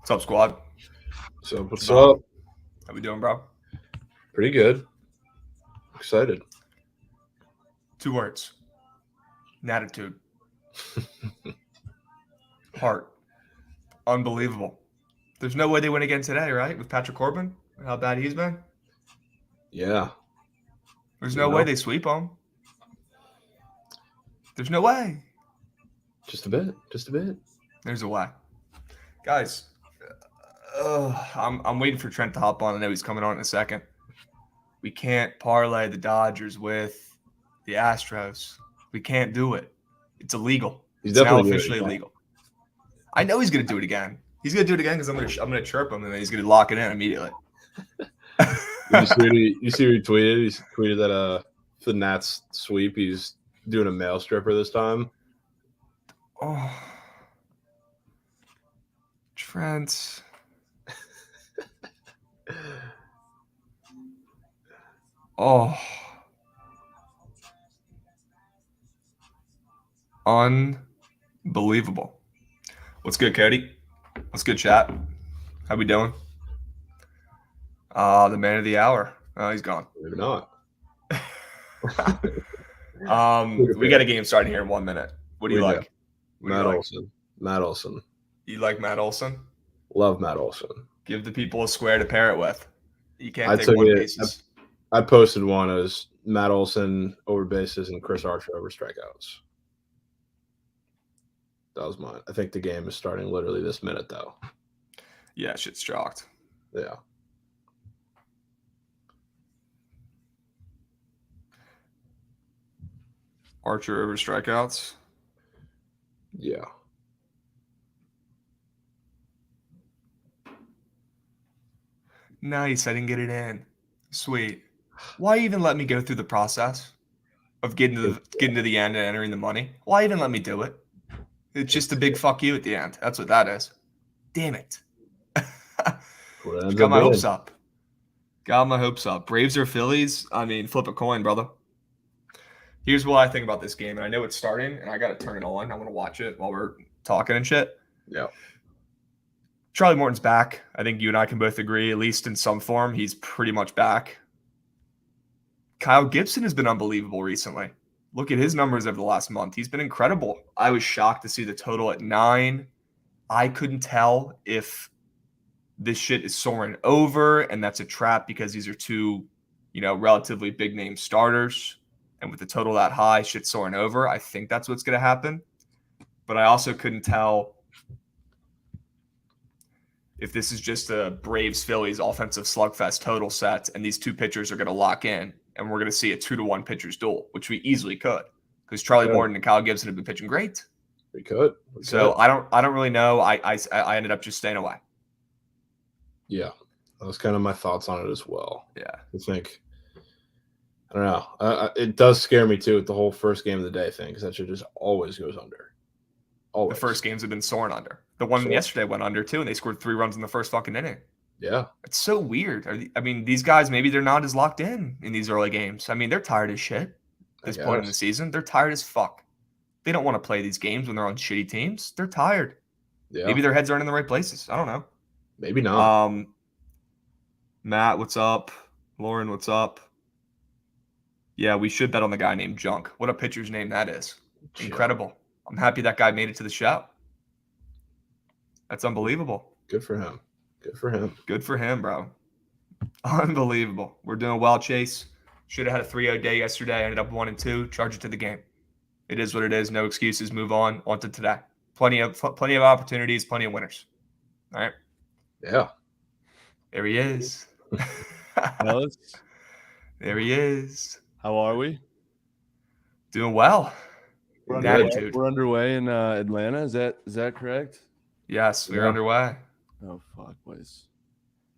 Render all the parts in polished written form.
What's up, squad? So what's Javon, up? how we doing, bro? Pretty good. Excited. 2 words. Attitude. Heart. Unbelievable. There's no way they win again today, right? With Patrick Corbin and how bad he's been. Yeah. There's You no way know, they sweep them. There's no way. just a bit. Just a bit. There's a way. Guys, I'm waiting for Trent to hop on. I know he's coming on in a second. We can't parlay the Dodgers with the Astros. We can't do it. It's illegal. He's It's now definitely doing officially it. illegal. I know he's gonna do it again. He's gonna do it again because I'm gonna chirp him and then he's gonna lock it in immediately. You see what he tweeted? He tweeted that for the Nats sweep, he's doing a male stripper this time. Oh, Trent. Oh, unbelievable. What's good, Cody? What's good, chat? How we doing? The man of the hour. Oh, he's gone. Maybe not. We got a game starting here in 1 minute. What do you like? Matt Olson. Matt Olson. You like Matt Olson? Love Matt Olson. Give the people a square to pair it with. You can't take one pieces. I posted one as Matt Olson over bases and Chris Archer over strikeouts. That was mine. I think the game is starting literally this minute, though. Yeah, shit's chalked. Yeah. Archer over strikeouts. Yeah. Nice. I didn't get it in. Sweet. Why even let me go through the process of getting to the end and entering the money? Why even let me do it? It's just a big fuck you at the end. That's what that is. Damn it. Got my hopes up. Got my hopes up. Braves or Phillies? I mean, flip a coin, brother. Here's what I think about this game. And I know it's starting, and I got to turn it on. I want to watch it while we're talking and shit. Yeah. Charlie Morton's back. I think you and I can both agree, at least in some form, he's pretty much back. Kyle Gibson has been unbelievable recently. Look at his numbers over the last month. He's been incredible. I was shocked to see the total at 9. I couldn't tell if this shit is soaring over and that's a trap because these are two, relatively big name starters. And with the total that high, shit soaring over, I think that's what's going to happen. But I also couldn't tell if this is just a Braves-Phillies offensive slugfest total set and these two pitchers are going to lock in and we're going to see a 2-1 pitchers duel, which we easily could because Charlie Morton and Kyle Gibson have been pitching great. We could. I don't really know. I ended up just staying away. Yeah, that was kind of my thoughts on it as well. Yeah, I don't know. It does scare me too with the whole first game of the day thing because that shit just always goes under. Always. The first games have been soaring under. The one yesterday went under too, and they scored 3 runs in the first fucking inning. Yeah, it's so weird. I mean, these guys maybe they're not as locked in these early games. I mean, they're tired as shit at this point in the season. They're tired as fuck. They don't want to play these games when they're on shitty teams. They're tired. Yeah. Maybe their heads aren't in the right places. I don't know. Maybe not. Matt, what's up? Lauren, what's up? Yeah, we should bet on the guy named Junk. What a pitcher's name that is. Incredible. I'm happy that guy made it to the show. That's unbelievable. Good for him. Good for him. Good for him, bro. Unbelievable. We're doing well, Chase. Should have had a 3-0 day yesterday. Ended up 1-2. Charge it to the game. It is what it is. No excuses. Move on to today. Plenty of opportunities. Plenty of winners. All right. Yeah. There he is. Fellas, there he is. How are we? Doing well. We're underway in Atlanta. Is that correct? Yes, we're underway. Oh fuck, boys.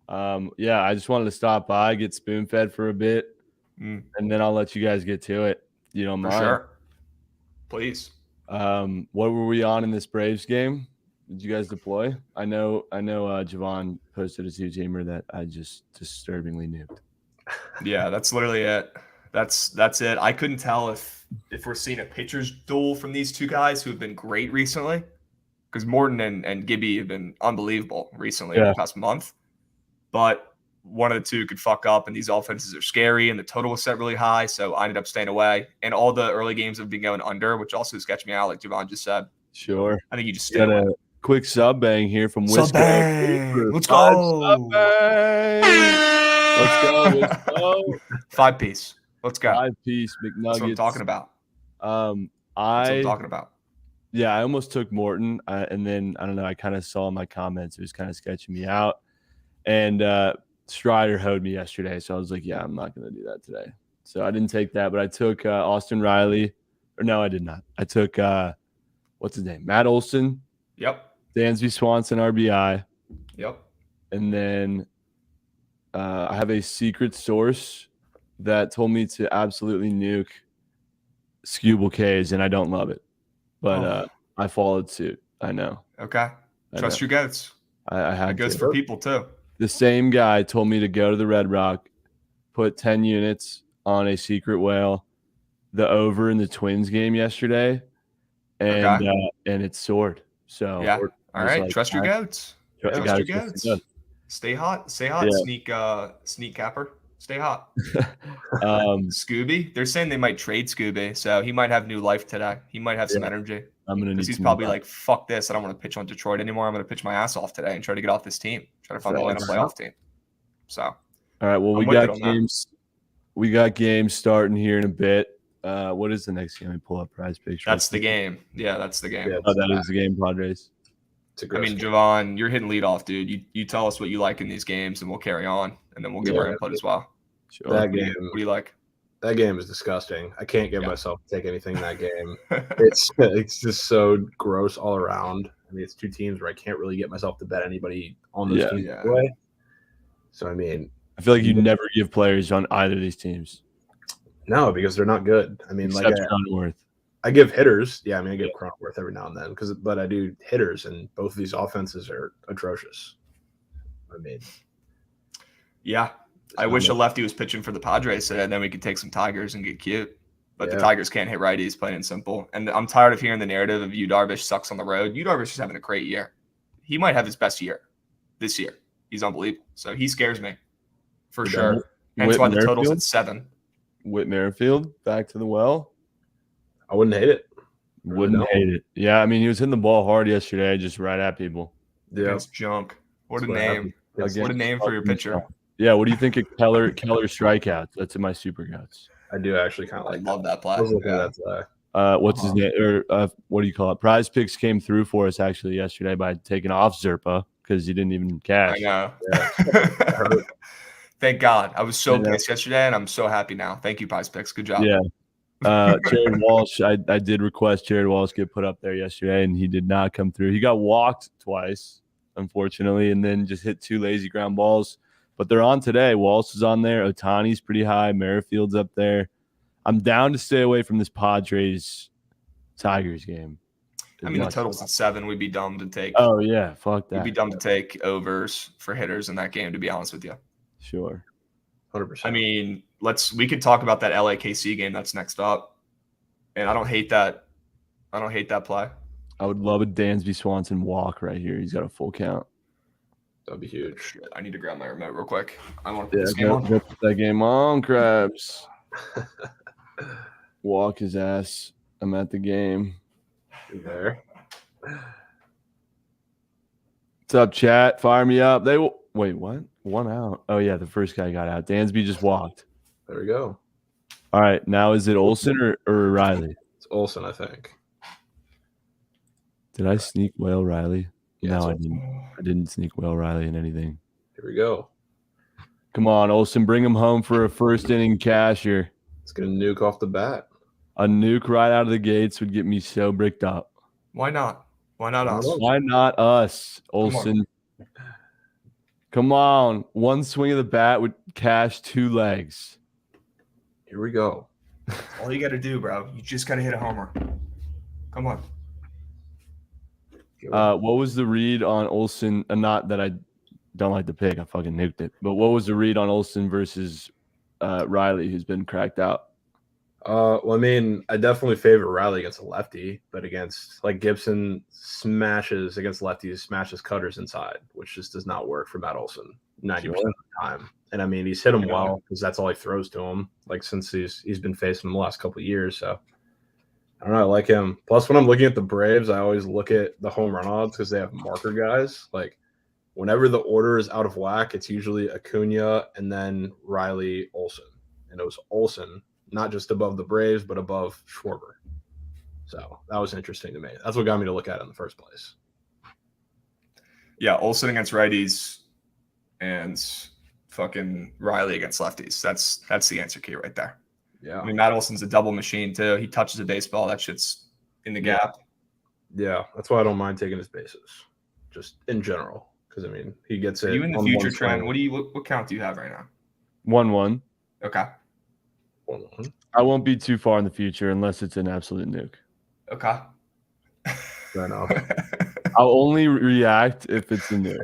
Yeah, I just wanted to stop by, get spoon fed for a bit, and then I'll let you guys get to it. You don't mind? Sure. Please. What were we on in this Braves game? Did you guys deploy? I know. Jovan posted a 2-teamer that I just disturbingly nuked. Yeah, that's literally it. That's it. I couldn't tell if we're seeing a pitcher's duel from these two guys who have been great recently. because Morton and Gibby have been unbelievable recently over the past month. But one of the two could fuck up, and these offenses are scary, and the total was set really high, so I ended up staying away. And all the early games have been going under, which also sketched me out, like Jovan just said. Sure. I think you just stay away. A quick sub bang here from Wisco. Sub bang. Let's go. Sub bang. Let's go. Let's go. 5-piece. Let's go. 5-piece McNuggets. That's what I'm talking about. That's what I'm talking about. Yeah, I almost took Morton, and then I don't know. I kind of saw in my comments it was kind of sketching me out, and Strider hoed me yesterday, so I was like, yeah, I'm not going to do that today. So I didn't take that, but I took Austin Riley. Or no, I did not. I took what's his name? Matt Olson. Yep. Dansby Swanson RBI. Yep. And then I have a secret source that told me to absolutely nuke Skubal K's, and I don't love it. But I followed suit. I know. Okay. Trust your goats. I had it goes to. for people too. The same guy told me to go to the Red Rock, put 10 units on a secret whale, the over in the Twins game yesterday, and it soared. So yeah, all right. Like, trust your goats. Trust your goats. Stay hot. Stay hot. Yeah. Sneak capper. Stay hot. Scooby. They're saying they might trade Scooby, so he might have new life today. He might have some energy. I'm gonna need. He's probably like, "Fuck this! I don't want to pitch on Detroit anymore. I'm going to pitch my ass off today and try to get off this team. Try to find a playoff team." So, all right. Well, we got games. We got games starting here in a bit. What is the next game? We pull up Prize Picks. That's the game. Yeah, that's the game. Yeah, that is the game, Padres. I mean, Jovan, you're hitting leadoff, dude. You tell us what you like in these games, and we'll carry on, and then we'll give our input as well. Sure. That game. What do you like? That game is disgusting. I can't get myself to take anything in that game. It's just so gross all around. I mean, it's two teams where I can't really get myself to bet anybody on those teams anyway. So I mean, I feel like you never give players on either of these teams. No, because they're not good. I mean, except Cronenworth. I give hitters. Yeah, I mean, I give Cronenworth every now and then but I do hitters, and both of these offenses are atrocious. I mean, yeah. I wish a lefty was pitching for the Padres today, and then we could take some Tigers and get cute. But the Tigers can't hit righties, plain and simple. And I'm tired of hearing the narrative of Yu Darvish sucks on the road. Yu Darvish is having a great year. He might have his best year this year. He's unbelievable. So he scares me for sure. Hence why the total's at 7. Whit Merrifield back to the well. I wouldn't hate it. Wouldn't hate it. Yeah, I mean, he was hitting the ball hard yesterday, just right at people. Yeah, it's junk. What a name! What a name for your pitcher. Yeah, what do you think of Keller strikeouts? That's in my super guts. I do actually kind of like. I love that play. I was looking at that play. What's his name? Or what do you call it? Prize Picks came through for us actually yesterday by taking off Zerpa because he didn't even cash. I know. Yeah. Thank God. I was so pissed yesterday, and I'm so happy now. Thank you, Prize Picks. Good job. Yeah. Jared Walsh, I did request Jared Walsh get put up there yesterday, and he did not come through. He got walked twice, unfortunately, and then just hit 2 lazy ground balls. But they're on today. Walsh is on there. Otani's pretty high. Merrifield's up there. I'm down to stay away from this Padres-Tigers game. I mean, the total's at 7. We'd be dumb to take. Oh, yeah. Fuck that. We'd be dumb to take overs for hitters in that game, to be honest with you. Sure. 100%. I mean, we could talk about that LAKC game that's next up. And I don't hate that. I don't hate that play. I would love a Dansby Swanson walk right here. He's got a full count. That'd be huge. Shit, I need to grab my remote real quick. I want to put this game on. Put that game on, Krabs. Walk his ass. I'm at the game. You there? What's up, chat? Fire me up. Wait, what? 1 out. Oh, yeah, the first guy got out. Dansby just walked. There we go. All right, now is it Olson or Riley? It's Olson, I think. Did I sneak Whale Riley? Yeah, no, I didn't. I didn't sneak Whale Riley in anything. Here we go. Come on, Olson, bring him home for a first inning casher. It's going to nuke off the bat. A nuke right out of the gates would get me so bricked up. Why not? Why not us? Why not us, Olson? Come on. 1 swing of the bat would cash 2 legs. Here we go. That's all you got to do, bro. You just got to hit a homer. Come on. What was the read on Olson? Not that I don't like the pick. I fucking nuked it. But what was the read on Olson versus Riley, who's been cracked out? Well, I mean, I definitely favor Riley against a lefty, but against like Gibson smashes against lefties, smashes cutters inside, which just does not work for Matt Olson 90% of the time. And I mean, he's hit him well because that's all he throws to him. Like since he's been facing him the last couple of years, so I don't know. I like him. Plus, when I'm looking at the Braves, I always look at the home run odds because they have marker guys. Like whenever the order is out of whack, it's usually Acuna and then Riley Olson, and it was Olson. Not just above the Braves, but above Schwarber. So that was interesting to me. That's what got me to look at it in the first place. Yeah, Olsen against righties and fucking Riley against lefties. That's the answer key right there. Yeah. I mean, Matt Olson's a double machine, too. He touches a baseball. That shit's in the gap. Yeah, that's why I don't mind taking his bases, just in general. Because, I mean, he gets it. Are you in the future trend? What count do you have right now? 1-1. Okay. 1-1. I won't be too far in the future unless it's an absolute nuke. Okay. Fair enough. I'll only react if it's a nuke.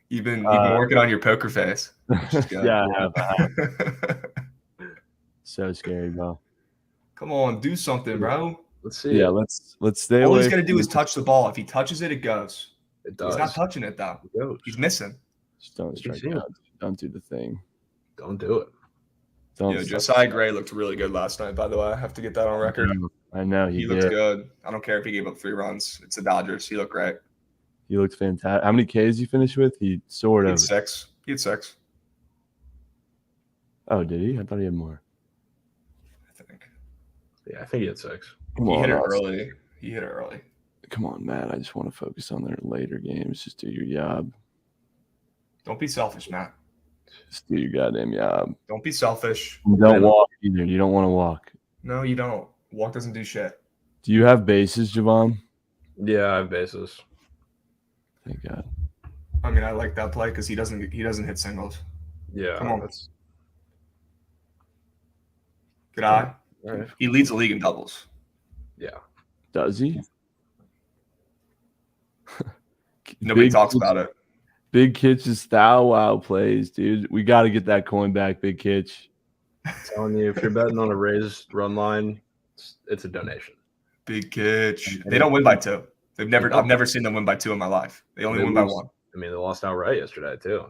You've been working on your poker face. Yeah, I have. So scary, bro. Come on, do something, bro. Let's see. Yeah, let's stay away. All he's got to do is touch the ball. If he touches it, it goes. It does. He's not touching it, though. It goes. He's missing. Just don't strike out. Don't do the thing. Don't do it. Josiah Gray looked really good last night, by the way. I have to get that on record. I know. He looked good. I don't care if he gave up 3 runs. It's the Dodgers. He looked great. He looked fantastic. How many Ks did you finish with? He had 6. He had 6. Oh, did he? I thought he had more. I think. Yeah, I think he had 6. He hit it early. Come on, Matt. I just want to focus on their later games. Just do your job. Don't be selfish, Matt. Just do your goddamn job. Don't be selfish. Don't walk either. You don't want to walk. No, you don't. Walk doesn't do shit. Do you have bases, Jovan? Yeah, I have bases. Thank God. I mean, I like that play because he doesn't hit singles. Yeah. Come on. Good eye. Right. He leads the league in doubles. Yeah. Does he? Nobody talks about it. Big Kitch's style wow plays, dude. We got to get that coin back, Big Kitch. I'm telling you, if you're betting on a Rays run line, it's a donation. Big Kitch. They don't win by 2. I've never seen them win by 2 in my life. They only win by 1. I mean, they lost outright yesterday too.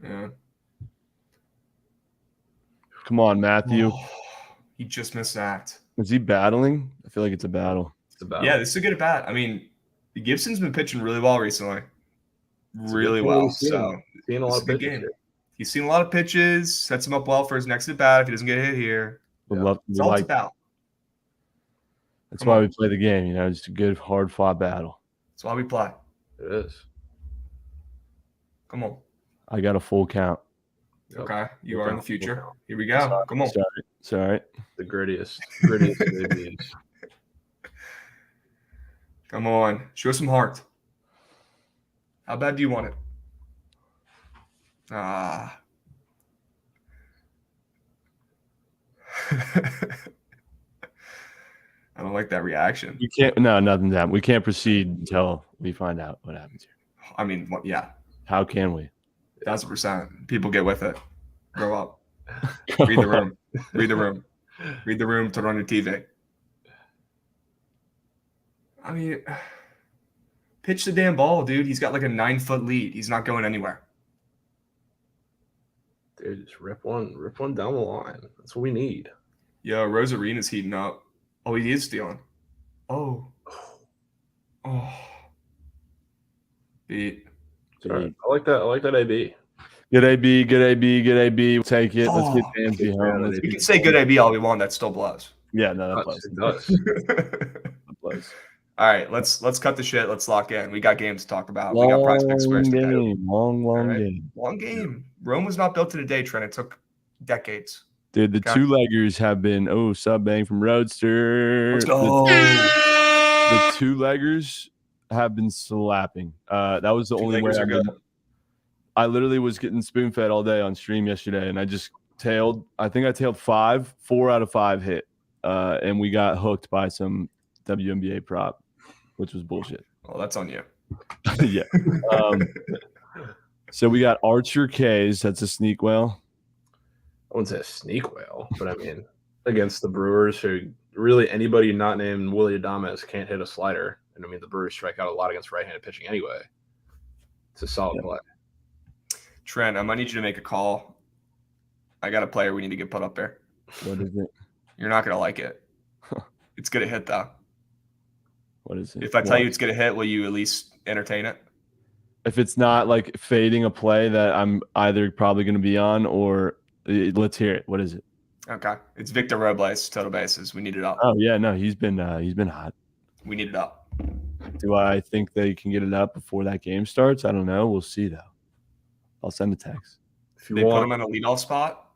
Yeah. Come on, Matthew. Oh, he just missed that. Is he battling? I feel like it's a battle. It's a battle. Yeah, this is a good bat. I mean, Gibson's been pitching really well recently. Really well. So seen a lot of pitches. He's seen a lot of pitches. Sets him up well for his next at bat if he doesn't get hit here. It's all about. That's why we play the game. Just a good, hard-fought battle. That's why we play. It is. Come on. I got a full count. Okay, you are in the future. Here we go. Come on. Sorry. The grittiest babies. Come on. Show some heart. How bad do you want it? I don't like that reaction. You can't. No, nothing's happened. We can't proceed until we find out what happens here. I mean, yeah. How can we? 1,000%. People get with it. Grow up. Read the room. Read the room. Read the room. Turn on your TV. I mean, pitch the damn ball, dude. He's got like a 9-foot lead. He's not going anywhere. Dude, just rip one down the line. That's what we need. Yo, Rosarena's heating up. Oh, he is stealing. Oh. Beat. Sorry. I like that AB. Good AB. We'll take it. Let's get Dansby home. We can say good AB all we want. That still blows. Yeah, no, that blows. It does. That blows. All right, let's cut the shit. Let's lock in. We got games to talk about. Long we got Prize Picks Squares to do. Long game. Long game. Rome was not built in a day, Trent. It took decades. Dude, the two-leggers have been sub-bang from Roadster. Let's go. The two-leggers have been slapping. That was the only way I literally was getting spoon-fed all day on stream yesterday, and I just tailed. I think I tailed 5. 4 out of 5 hit, and we got hooked by some WNBA prop, which was bullshit. Oh, that's on you. Yeah. So we got Archer K's. That's a sneak whale. wouldn't say a sneak whale, but I mean, against the Brewers, who really anybody not named Willie Adames can't hit a slider. And I mean, the Brewers strike out a lot against right-handed pitching anyway. It's a solid play. Trent, I might need you to make a call. I got a player we need to get put up there. What is it? You're not going to like it. It's going to hit, though. What is it? If I tell you it's going to hit, will you at least entertain it? If it's not like fading a play that I'm either probably going to be on or let's hear it. What is it? Okay. It's Victor Robles, total bases. We need it up. Oh, yeah. No, he's been hot. We need it up. Do I think they can get it up before that game starts? I don't know. We'll see, though. I'll send a text. They put him in a leadoff spot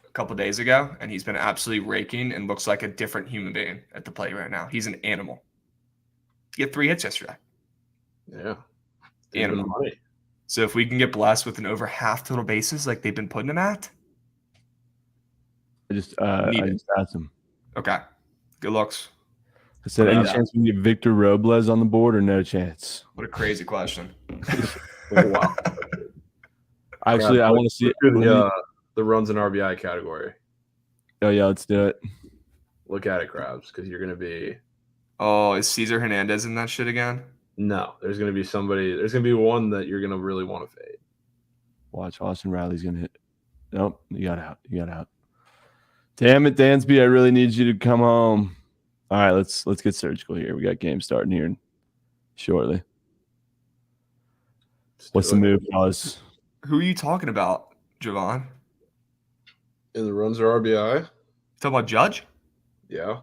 a couple days ago, and he's been absolutely raking and looks like a different human being at the plate right now. He's an animal. He had 3 hits yesterday. Yeah. Animal. So if we can get blessed with an over half total bases like they've been putting him at. I just asked him. Okay. Good looks. I said, any chance we can get Victor Robles on the board or no chance? What a crazy question. Wow. Actually, I want to see it. The runs and RBI category. Oh, yeah, let's do it. Look at it, Krabs, because you're going to be. Oh, is Cesar Hernandez in that shit again? No, there's going to be somebody. There's going to be one that you're going to really want to fade. Watch, Austin Riley's going to hit. Nope, you got out. You got out. Damn it, Dansby, I really need you to come home. All right, let's get surgical here. We got game starting here shortly. What's the move, fellas? Who are you talking about, Jovan? In the runs or RBI? Talking about Judge? Yeah.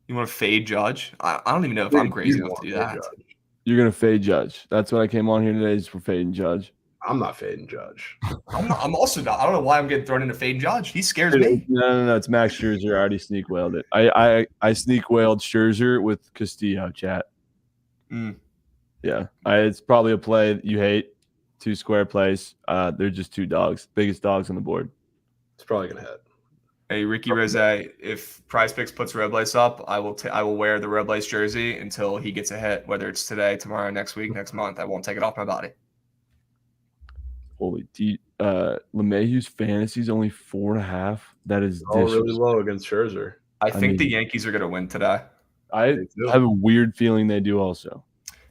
You want to fade Judge? I don't even know if I'm crazy enough to do that. Judge. You're going to fade Judge. That's what I came on here today is for fading Judge. I'm not fading Judge. I'm also not. I don't know why I'm getting thrown into fading Judge. He scares me. No. It's Max Scherzer. I already sneak whaled it. I sneak whaled Scherzer with Castillo, chat. Yeah. It's probably a play that you hate. 2 square plays. They're just 2 dogs. Biggest dogs on the board. It's probably going to hit. Hey, Ricky Rose, if Prize Picks puts Robles up, I will wear the Robles jersey until he gets a hit, whether it's today, tomorrow, next week, next month. I won't take it off my body. Holy LeMahieu's fantasy is only 4.5. That is really low against Scherzer. I think the Yankees are going to win today. I have a weird feeling they do also.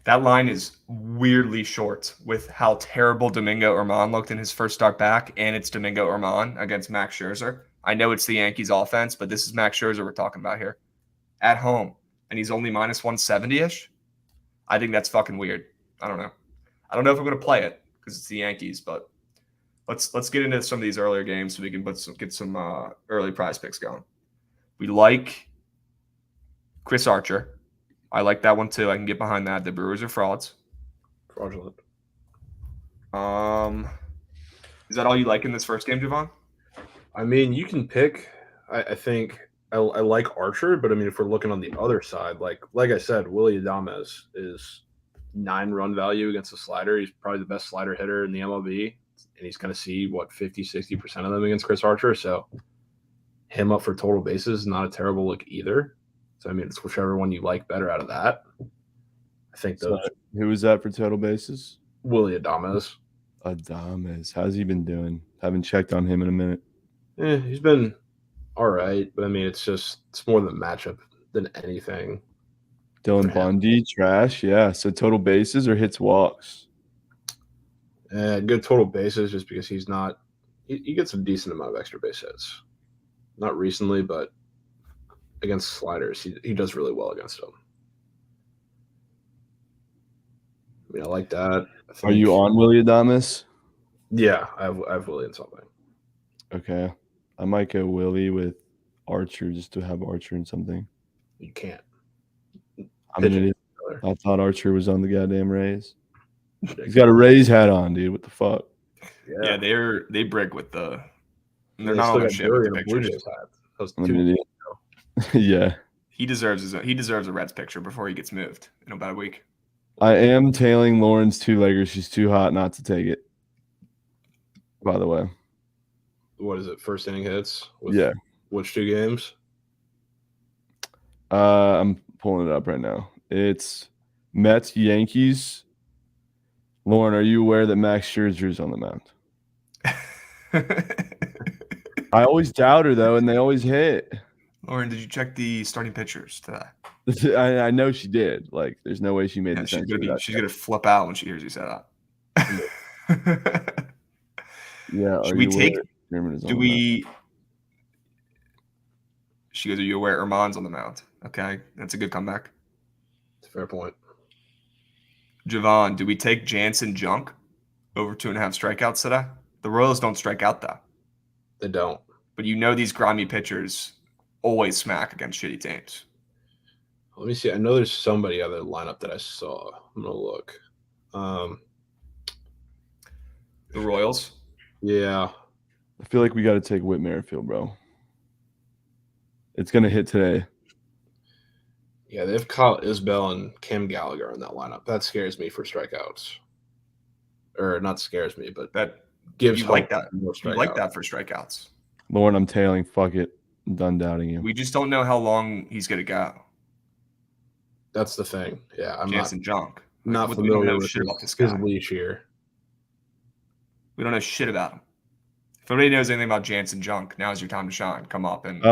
That line is weirdly short with how terrible Domingo Germán looked in his first start back, and it's Domingo Germán against Max Scherzer. I know it's the Yankees offense, but this is Max Scherzer we're talking about here. At home, and he's only minus 170-ish. I think that's fucking weird. I don't know. I don't know if I'm going to play it because it's the Yankees, but let's get into some of these earlier games so we can get some early Prize Picks going. We like Chris Archer. I like that one too. I can get behind that. The Brewers are frauds. Fraudulent. Is that all you like in this first game, Jovan? I mean, you can pick. I think I like Archer, but I mean, if we're looking on the other side, like I said, Willie Adames is 9 run value against the slider. He's probably the best slider hitter in the MLB, and he's going to see 50-60% of them against Chris Archer. So him up for total bases is not a terrible look either. So I mean, it's whichever one you like better out of that. I think those. So, who was that for total bases? Willie Adames. How's he been doing? Haven't checked on him in a minute. He's been all right, but I mean, it's more the matchup than anything. Dylan Bundy, trash, yeah. So total bases or hits walks? Good total bases just because he's not – he gets a decent amount of extra base hits. Not recently, but against sliders, he does really well against them. I mean, I like that. Are you on Willie Adames? Yeah, I have Willie in something. Okay. I might go Willie with Archer just to have Archer in something. You can't. I'm an idiot. I thought Archer was on the goddamn Rays. He's got a Rays hat on, dude. What the fuck? Yeah, they break with the. They're not on the shit with the pictures. I'm an idiot. Yeah. He deserves a Reds picture before he gets moved in about a week. I am tailing Lauren's 2-legger. She's too hot not to take it. By the way. What is it? First inning hits? Yeah. Which 2 games? I'm pulling it up right now. It's Mets, Yankees. Lauren, are you aware that Max Scherzer is on the mound? I always doubt her though, and they always hit. Lauren, did you check the starting pitchers today? I know she did. Like, there's no way she made the sense. She's gonna flip out when she hears you say that. Yeah. Should we take? Do we? She goes, "Are you aware Erman's on the mound?" Okay, that's a good comeback. It's a fair point. Jovan, do we take Jansen Junk over 2.5 strikeouts today? The Royals don't strike out though. They don't. But these grimy pitchers always smack against shitty teams. Let me see. I know there's somebody other lineup that I saw. I'm gonna look. The Royals. Yeah. I feel like we got to take Whit Merrifield, bro. It's gonna hit today. Yeah, they have Kyle Isbell and Cam Gallagher in that lineup. That scares me for strikeouts. Or not scares me, but that gives you like that. More you like that for strikeouts. Lauren, I'm tailing. Fuck it. I'm done doubting you. We just don't know how long he's gonna go. That's the thing. Yeah, I'm Jansen Junk. Not familiar with his leash here. We don't know shit about him. If anybody knows anything about Jansen Junk, now's your time to shine. Come up and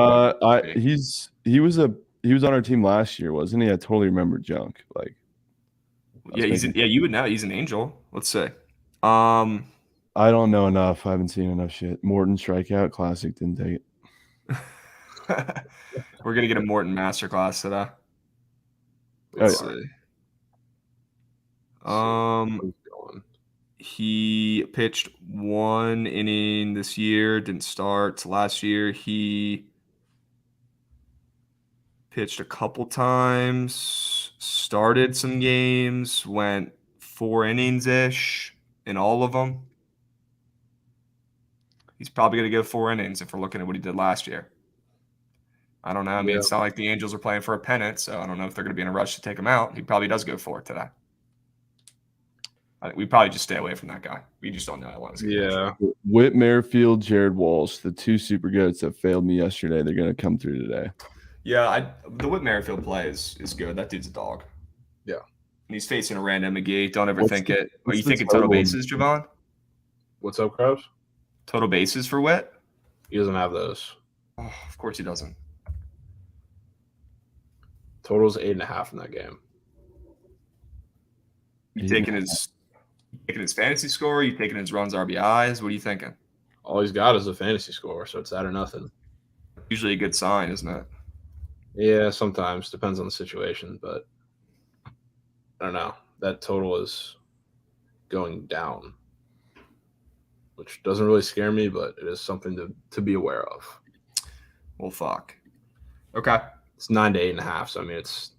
he was on our team last year, wasn't he? I totally remember Junk. Like, you would know. He's an angel. Let's see. I don't know enough. I haven't seen enough shit. Morton strikeout classic, didn't take it. We're gonna get a Morton masterclass today. Let's see. He pitched 1 inning this year, didn't start. Last year he pitched a couple times, started some games, went 4 innings-ish in all of them. He's probably going to go 4 innings if we're looking at what he did last year. I don't know. I mean, It's not like the Angels are playing for a pennant, so I don't know if they're going to be in a rush to take him out. He probably does go 4 today. I think we probably just stay away from that guy. We just don't know how long it's going to be. Whit Merrifield, Jared Walsh, the 2 super goats that failed me yesterday, they're going to come through today. Yeah, the Whit Merrifield play is good. That dude's a dog. Yeah. And he's facing a random McGee. Don't ever think it. Are you thinking total bases, Jovan? What's up, Krabs? Total bases for Whit? He doesn't have those. Oh, of course he doesn't. Total's 8.5 in that game. You taking his fantasy score? You taking his runs, RBIs? What are you thinking? All he's got is a fantasy score, so it's that or nothing. Usually a good sign, isn't it? Yeah, sometimes. Depends on the situation, but I don't know. That total is going down, which doesn't really scare me, but it is something to be aware of. Well, fuck. Okay. It's 9 to 8.5, so I mean, it's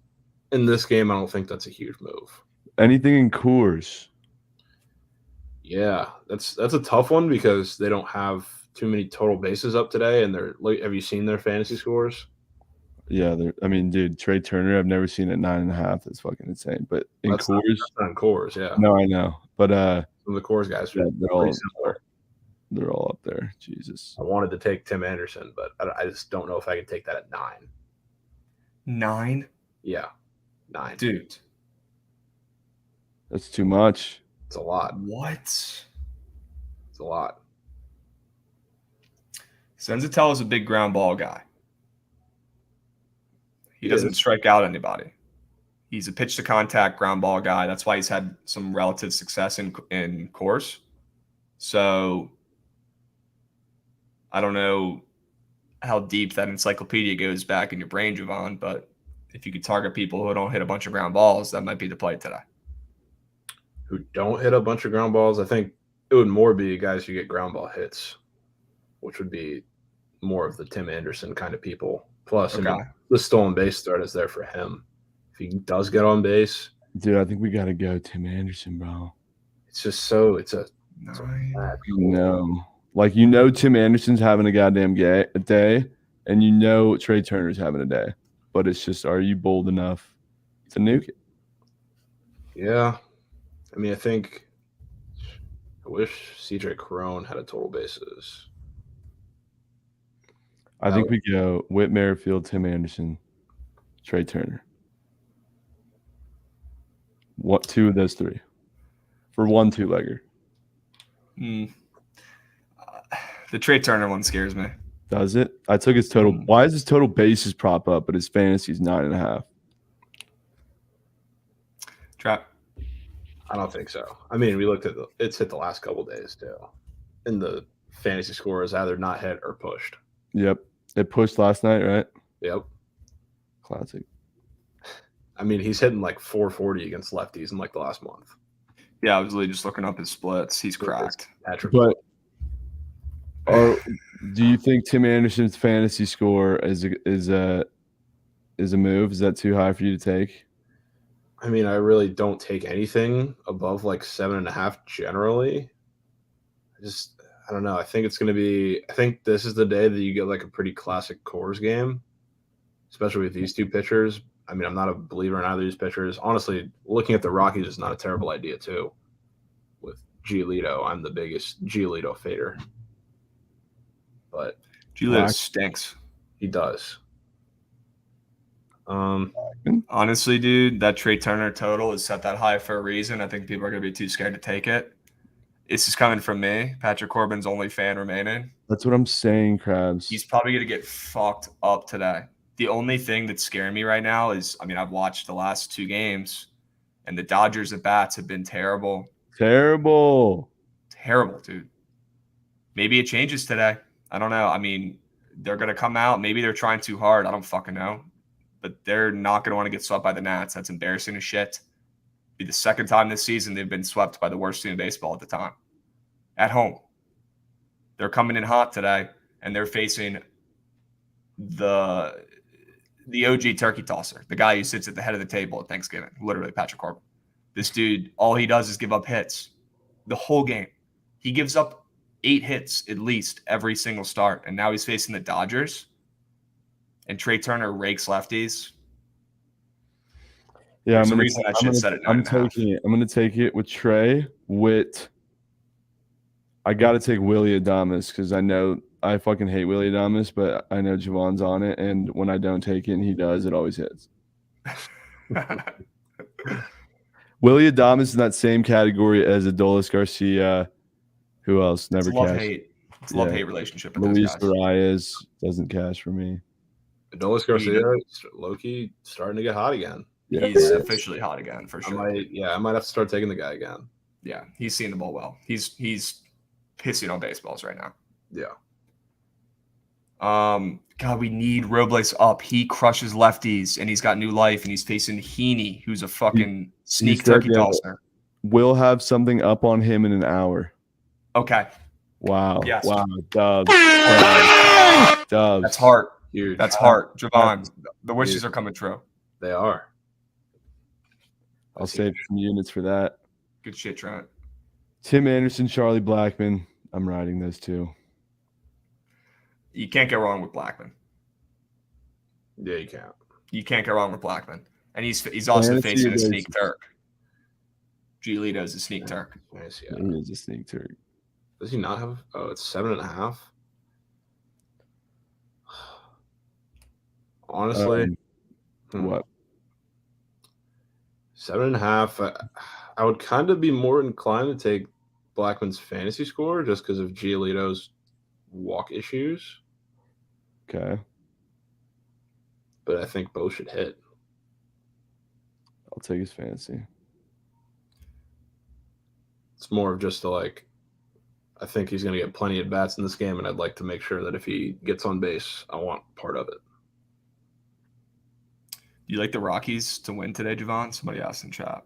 in this game. I don't think that's a huge move. Anything in Coors? Yeah, that's a tough one because they don't have too many total bases up today, and have you seen their fantasy scores? Yeah, dude, Trey Turner, I've never seen at 9.5. That's fucking insane. But in Coors, not Coors, yeah. No, I know, but some of the Coors guys are pretty similar. They're all up there. Jesus. I wanted to take Tim Anderson, but I just don't know if I can take that at 9. 9? Yeah, 9. Dude, that's too much. It's a lot. What? It's a lot. Senzatello is a big ground ball guy. He doesn't strike out anybody. He's a pitch to contact ground ball guy. That's why he's had some relative success in Coors. So I don't know how deep that encyclopedia goes back in your brain, Jovan, but if you could target people who don't hit a bunch of ground balls, that might be the play today. Who don't hit a bunch of ground balls? I think it would more be guys who get ground ball hits, which would be more of the Tim Anderson kind of people. Plus, the stolen base threat is there for him. If he does get on base. Dude, I think we got to go Tim Anderson, bro. It's just it's a no. Like, Tim Anderson's having a goddamn day, and Trey Turner's having a day. But it's just, are you bold enough to nuke it? Yeah. I mean, I wish CJ Crone had a total bases. I think we go Whit Merrifield, Tim Anderson, Trey Turner. What 2 of those 3 for 1 2-legger? The Trey Turner one scares me. Does it? I took his total. Why is his total bases prop up, but his fantasy's 9.5? Trap. I don't think so. I mean, we looked at it's hit the last couple days too, and the fantasy score is either not hit or pushed. Yep, it pushed last night, right? Yep. Classic. I mean, he's hitting like 440 against lefties in like the last month. Yeah, I was literally just looking up his splits. He's cracked. But do you think Tim Anderson's fantasy score is a move? Is that too high for you to take? I mean, I really don't take anything above like 7.5 generally. I don't know. I think it's going to be – I think this is the day that you get like a pretty classic Coors game, especially with these two pitchers. I mean, I'm not a believer in either of these pitchers. Honestly, looking at the Rockies is not a terrible idea too. With Giolito, I'm the biggest Giolito fader. But Giolito stinks. He does. Honestly, dude, that Trey Turner total is set that high for a reason. I think people are going to be too scared to take it. This is coming from me. Patrick Corbin's only fan remaining. That's what I'm saying, Krabs. He's probably going to get fucked up today. The only thing that's scaring me right now is, I mean, I've watched the last 2 games, and the Dodgers at bats have been terrible. Terrible, dude. Maybe it changes today. I don't know. I mean, they're going to come out. Maybe they're trying too hard. I don't fucking know. But they're not going to want to get swept by the Nats. That's embarrassing as shit. Be the second time this season they've been swept by the worst team in baseball at the time. At home. They're coming in hot today, and they're facing the OG turkey tosser, the guy who sits at the head of the table at Thanksgiving, literally Patrick Corbin. This dude, all he does is give up hits the whole game. He gives up 8 hits at least every single start, and now he's facing the Dodgers. And Trey Turner rakes lefties. Yeah, I'm going to take it with Trey Witt. I got to take Willy Adames because I know I fucking hate Willy Adames, but I know Jovan's on it, and when I don't take it and he does, it always hits. Willy Adames is in that same category as Adolis Garcia. Who else? Never cashed. It's a love-hate relationship with Luis those guys. Arias doesn't cash for me. Adolis Garcia, low-key starting to get hot again. Yeah, he's officially hot again for sure. I might have to start taking the guy again. Yeah, he's seeing the ball well. He's pissing on baseballs right now. Yeah. God, we need Robles up. He crushes lefties, and he's got new life, and he's facing Heaney, who's a fucking sneak turkey tosser. We'll have something up on him in an hour. Okay. Wow. Yes. Wow. Dubs. That's heart. Huge. That's heart. Jovan, the wishes are coming true. They are. I'll save some units for that. Good shit, Trent. Tim Anderson, Charlie Blackmon. I'm riding those two. You can't go wrong with Blackmon. Yeah, you can't. You can't go wrong with Blackmon. And he's also facing a sneak Turk. Giolito's a sneak Turk. Nice, yeah. He is a sneak Turk. Does he not have? Oh, it's 7.5. Honestly, what? 7.5. I would kind of be more inclined to take Blackman's fantasy score just because of Giolito's walk issues. Okay. But I think both should hit. I'll take his fantasy. It's more of just I think he's going to get plenty of bats in this game, and I'd like to make sure that if he gets on base, I want part of it. Do you like the Rockies to win today, Jovan? Somebody asked in chat.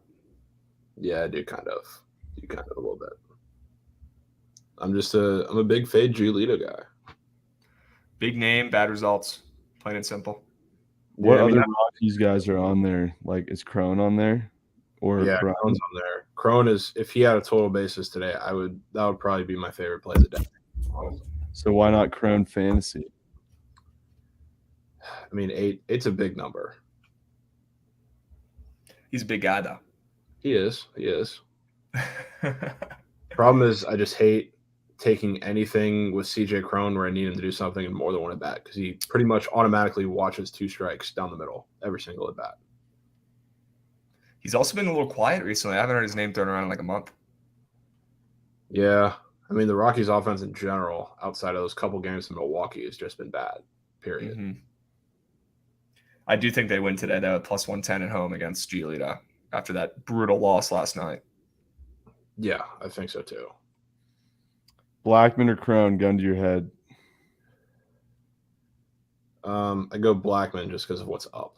Yeah, I do kind of. A little bit. I'm a big fade Giolito guy. Big name, bad results. Plain and simple. What other Rockies guys are on there? Like, is Crone on there? Or yeah, Brown? Crone's on there. Crone is, if he had a total basis today, that would probably be my favorite play of the day. Honestly. So why not Crone fantasy? I mean, 8's a big number. He's a big guy, though. He is. Problem is, I just hate taking anything with CJ Crone where I need him to do something in more than one at bat because he pretty much automatically watches 2 strikes down the middle every single at bat. He's also been a little quiet recently. I haven't heard his name thrown around in like a month. Yeah, I mean, the Rockies' offense in general, outside of those couple games in Milwaukee, has just been bad. Period. Mm-hmm. I do think they win today, though, at plus 110 at home against Giolito after that brutal loss last night. Yeah, I think so too. Blackman or Crone, gun to your head? I go Blackman just because of what's up.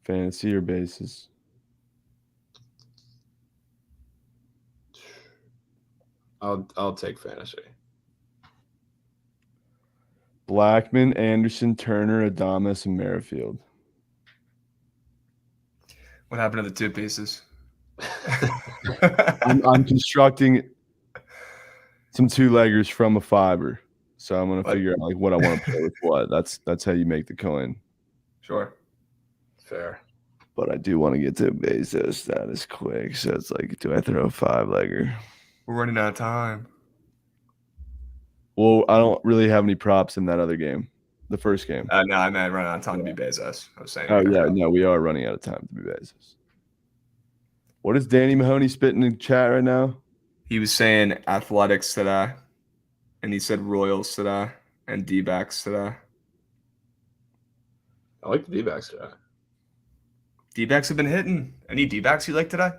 Fantasy or bases? I'll take fantasy. Blackman, Anderson, Turner, Adames, and Merrifield. What happened to the 2 pieces? I'm constructing some 2-leggers from a fiber, so I'm gonna figure out like what I want to play with what. That's how you make the coin. Sure. Fair. But I do want to get to Bezos status quick, so it's like, do I throw a 5-legger? We're running out of time. Well, I don't really have any props in that other game, the first game. No, I meant run out of time to be Bezos. I was saying. Oh yeah, no, we are running out of time to be Bezos. What is Danny Mahoney spitting in chat right now? He was saying Athletics today, and he said Royals today, and D-backs today. I like the D-backs today. D-backs have been hitting. Any D-backs you like today?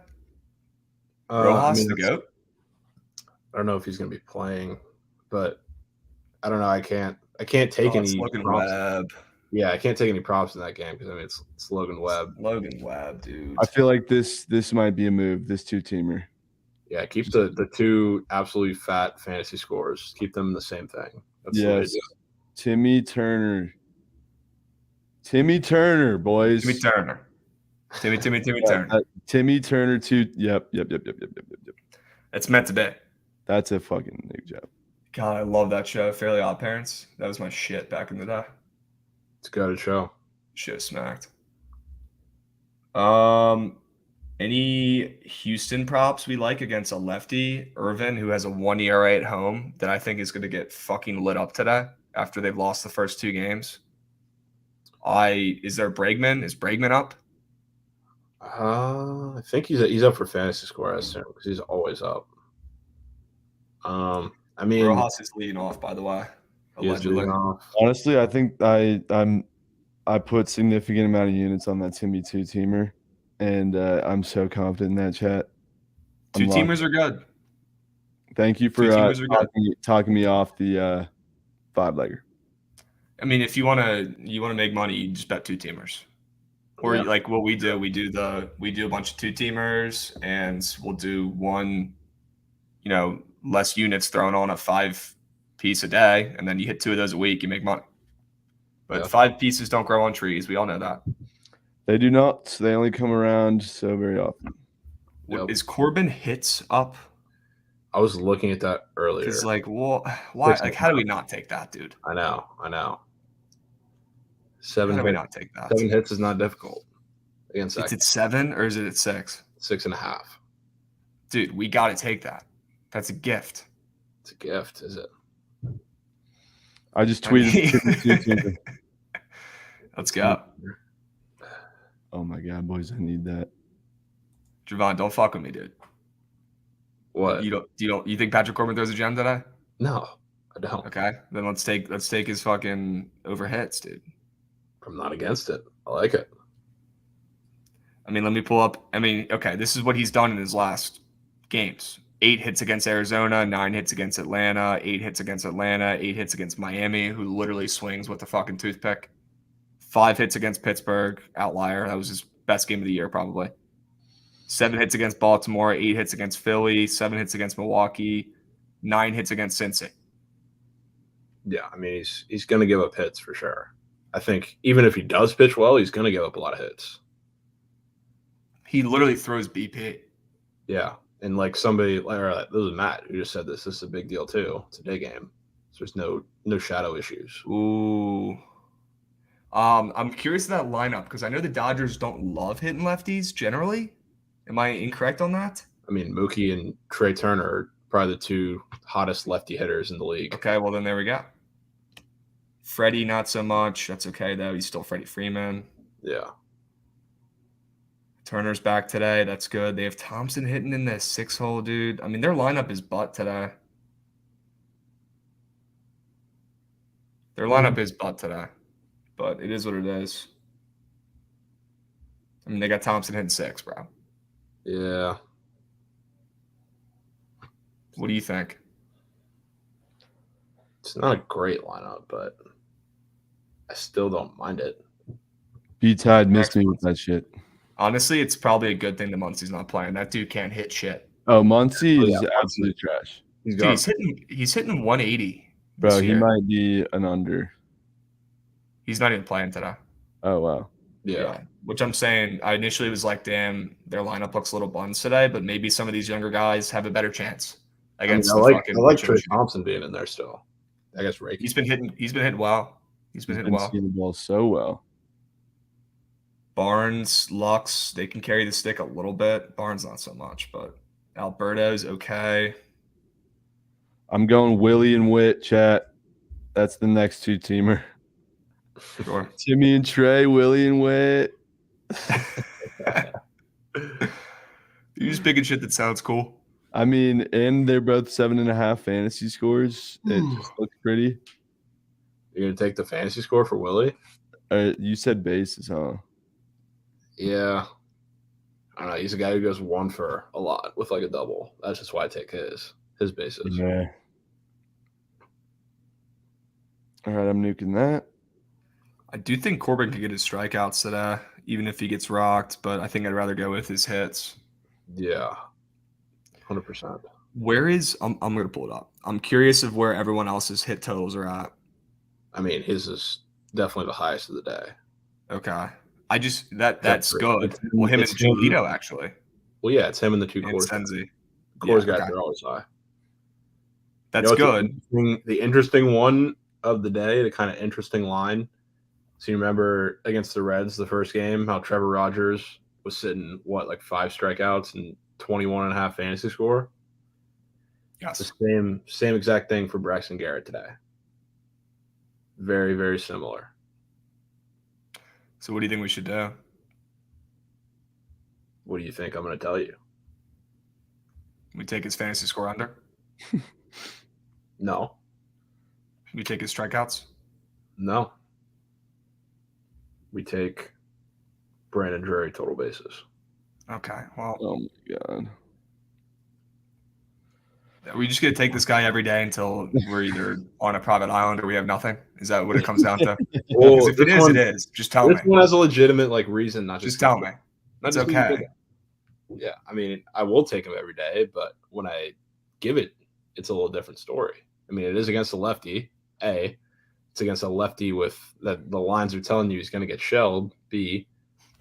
Rojas, the GOAT? I don't know if he's going to be playing, but I don't know. I can't take any props. Webb. Yeah, I can't take any props in that game because it's Logan Webb. Logan Webb, dude. I feel like this might be a move. This 2-teamer. Yeah, keep the 2 absolutely fat fantasy scores. Keep them the same thing. That's yes, Timmy Turner. Timmy Turner, boys. Timmy Turner. Timmy Turner. Timmy Turner 2. Yep. It's meant to be. That's a fucking new job. God, I love that show, Fairly Odd Parents. That was my shit back in the day. It's a good show. Shit smacked. Any Houston props we like against a lefty, Irvin, who has a 1 ERA at home that I think is going to get fucking lit up today after they've lost the first 2 games? Is there Bregman? Is Bregman up? I think he's up for fantasy score, I assume, because he's always up. I mean, Rojas is leading off, by the way. Allegedly. Honestly, I think I put significant amount of units on that Timmy 2-teamer, and I'm so confident in that chat. 2-teamers are good. Thank you for talking me off the 5-legger. I mean, if you want to make money, you just bet 2-teamers. Or like what we do, we do a bunch of 2-teamers, and we'll do one, less units thrown on a 5-piece a day, and then you hit 2 of those a week, you make money. But 5 pieces don't grow on trees. We all know that. They do not. They only come around so very often. Yep. Is Corbin hits up? I was looking at that earlier. It's like, well, why? Like, how do we not take that, dude? I know. 7 hits. Not take that? 7 hits is not difficult against that. It's at 7 or is it at 6? 6.5. Dude, we got to take that. That's a gift. It's a gift, is it? I just tweeted. Let's go. Oh my god, boys! I need that. Jovan, don't fuck with me, dude. What? You think Patrick Corbin throws a gem today? No, I don't. Okay, then let's take his fucking over hits, dude. I'm not against it. I like it. I mean, let me pull up. I mean, okay, this is what he's done in his last games. 8 hits against Arizona, 9 hits against Atlanta, 8 hits against Atlanta, 8 hits against Miami, who literally swings with a fucking toothpick. 5 hits against Pittsburgh, outlier. That was his best game of the year, probably. 7 hits against Baltimore, 8 hits against Philly, 7 hits against Milwaukee, 9 hits against Cincy. Yeah, I mean, he's going to give up hits for sure. I think even if he does pitch well, he's going to give up a lot of hits. He literally throws BP. Yeah. And like somebody, this was Matt who just said this is a big deal too. It's a day game. So there's no shadow issues. Ooh. I'm curious of that lineup because I know the Dodgers don't love hitting lefties generally. Am I incorrect on that? I mean, Mookie and Trey Turner are probably the 2 hottest lefty hitters in the league. Okay, well then there we go. Freddie, not so much. That's okay though. He's still Freddie Freeman. Yeah. Turner's back today. That's good. They have Thompson hitting in the 6-hole, dude. I mean, their lineup is butt today. Their lineup is butt today, but it is what it is. I mean, they got Thompson hitting 6, bro. Yeah. What do you think? It's not a great lineup, but I still don't mind it. B-Tide missed me with that shit. Honestly, it's probably a good thing that Muncie's not playing. That dude can't hit shit. Oh, Muncie is absolute trash. He's hitting 180. Bro, he might be an under. He's not even playing today. Oh, wow. Yeah. Which I'm saying, I initially was like, damn, their lineup looks a little buns today, but maybe some of these younger guys have a better chance against I like Trey Thompson being in there still. I guess Ray. He's been hitting well. He's been hitting well. Seeing the ball so well. Barnes, Lux, they can carry the stick a little bit. Barnes not so much, but Alberto's okay. I'm going Willie and Witt, chat. That's the next two-teamer. Sure. Timmy and Trey, Willie and Witt. You're just picking shit that sounds cool. I mean, and they're both 7.5 fantasy scores. It just looks pretty. You're going to take the fantasy score for Willie? You said bases, huh? Yeah. I don't know. He's a guy who goes 1 for a lot with like a double. That's just why I take his bases. Yeah. All right, I'm nuking that. I do think Corbin could get his strikeouts today, even if he gets rocked, but I think I'd rather go with his hits. Yeah. 100%. Where is I'm going to pull it up. I'm curious of where everyone else's hit totals are at. I mean, his is definitely the highest of the day. Okay. I just that's good. Well, him and Giolito actually. Well, yeah, it's him and the two Coors. Senzi. Coors guys are always high. That's good. The interesting one of the day, the kind of interesting line. So you remember against the Reds, the first game, how Trevor Rogers was sitting, like 5 strikeouts and 21.5 fantasy score? Yes. The same exact thing for Braxton Garrett today. Very, very similar. So what do you think we should do? What do you think I'm going to tell you? We take his fantasy score under? No. We take his strikeouts? No. We take Brandon Drury total bases. Okay. Well. Oh my god. Are we just gonna take this guy every day until we're either on a private island or we have nothing? Is that what it comes down to? Well, if it is, it is. Just tell me. This one has a legitimate reason, not just tell me. That's okay. Yeah, I mean, I will take him every day, but when I give it, it's a little different story. I mean, it is against a lefty. A, it's against a lefty with that the lines are telling you he's going to get shelled. B,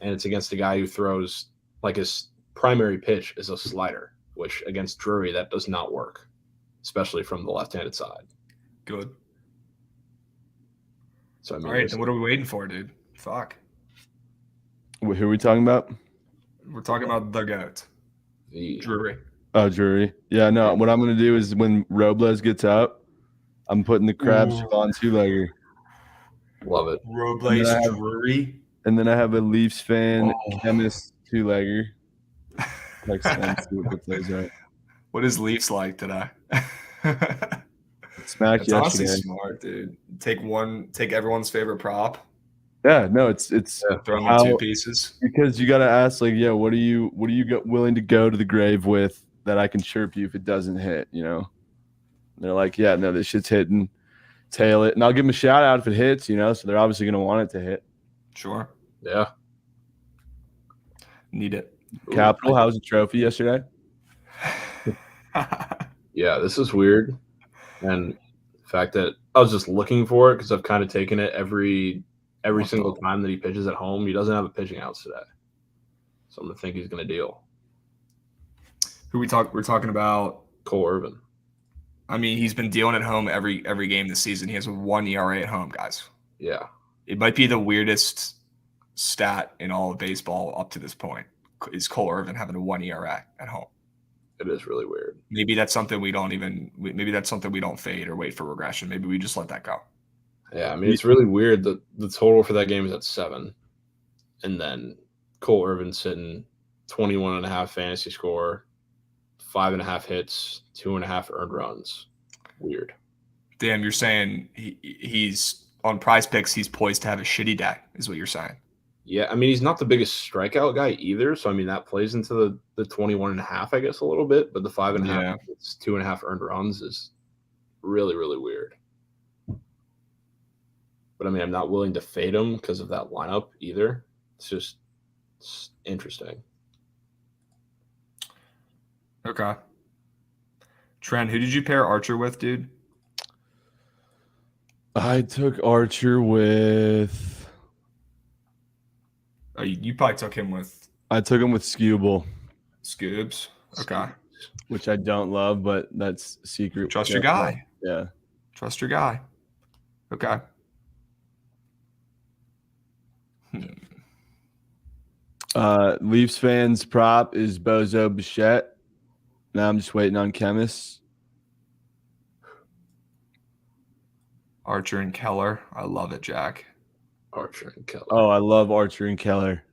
and it's against a guy who throws like his primary pitch is a slider, which against Drury that does not work, especially from the left-handed side. Good. So I mean, all right, then what are we waiting for, dude? Fuck. Who are we talking about? We're talking about the GOAT. Drury. Oh, Drury. Yeah, no. What I'm gonna do is when Robles gets out, I'm putting the Krabs and Jovan 2-legger. Love it. Robles, Drury. And then I have a Leafs fan, Chemist 2-legger. Like those right. What is Leafs like today? Smack yesterday. Honestly smart, dude. Take everyone's favorite prop. Yeah, no, it's throw them in 2 pieces. Because you got to ask, like, yeah, what are you willing to go to the grave with that I can chirp you if it doesn't hit, you know? And they're like, yeah, no, this shit's hitting, tail it, and I'll give them a shout out if it hits, you know. So they're obviously going to want it to hit. Sure. Yeah. Need it. Capital, how was the trophy yesterday? Yeah, this is weird, and the fact that I was just looking for it because I've kind of taken it every single time that he pitches at home. He doesn't have a pitching outs today, so I'm gonna think he's gonna deal. We're talking about Cole Irvin. I mean, he's been dealing at home every game this season. He has a 1 ERA at home, guys. Yeah, it might be the weirdest stat in all of baseball up to this point. Is Cole Irvin having a 1 ERA at home? It is really weird. Maybe that's something we don't fade or wait for regression. Maybe we just let that go. Yeah, I mean, it's really weird that the total for that game is at 7, and then Cole Irvin sitting 21.5 fantasy score, 5.5 hits, 2.5 earned runs. Weird. Damn, you're saying he's on Prize Picks. He's poised to have a shitty day, is what you're saying. Yeah, I mean, he's not the biggest strikeout guy either. So, I mean, that plays into the 21.5, I guess, a little bit. But the 5.5, it's 2.5 earned runs is really, really weird. But, I mean, I'm not willing to fade him because of that lineup either. It's interesting. Okay. Trent, who did you pair Archer with, dude? I took Archer with... Oh, you probably took him with... I took him with Skubal. Scoobs? Okay. Which I don't love, but that's secret. Trust your guy. Yeah. Trust your guy. Okay. Leafs fans prop is Bozo Bichette. Now I'm just waiting on Chemist. Archer and Keller. I love it, Jack. Archer and Keller. Oh, I love Archer and Keller.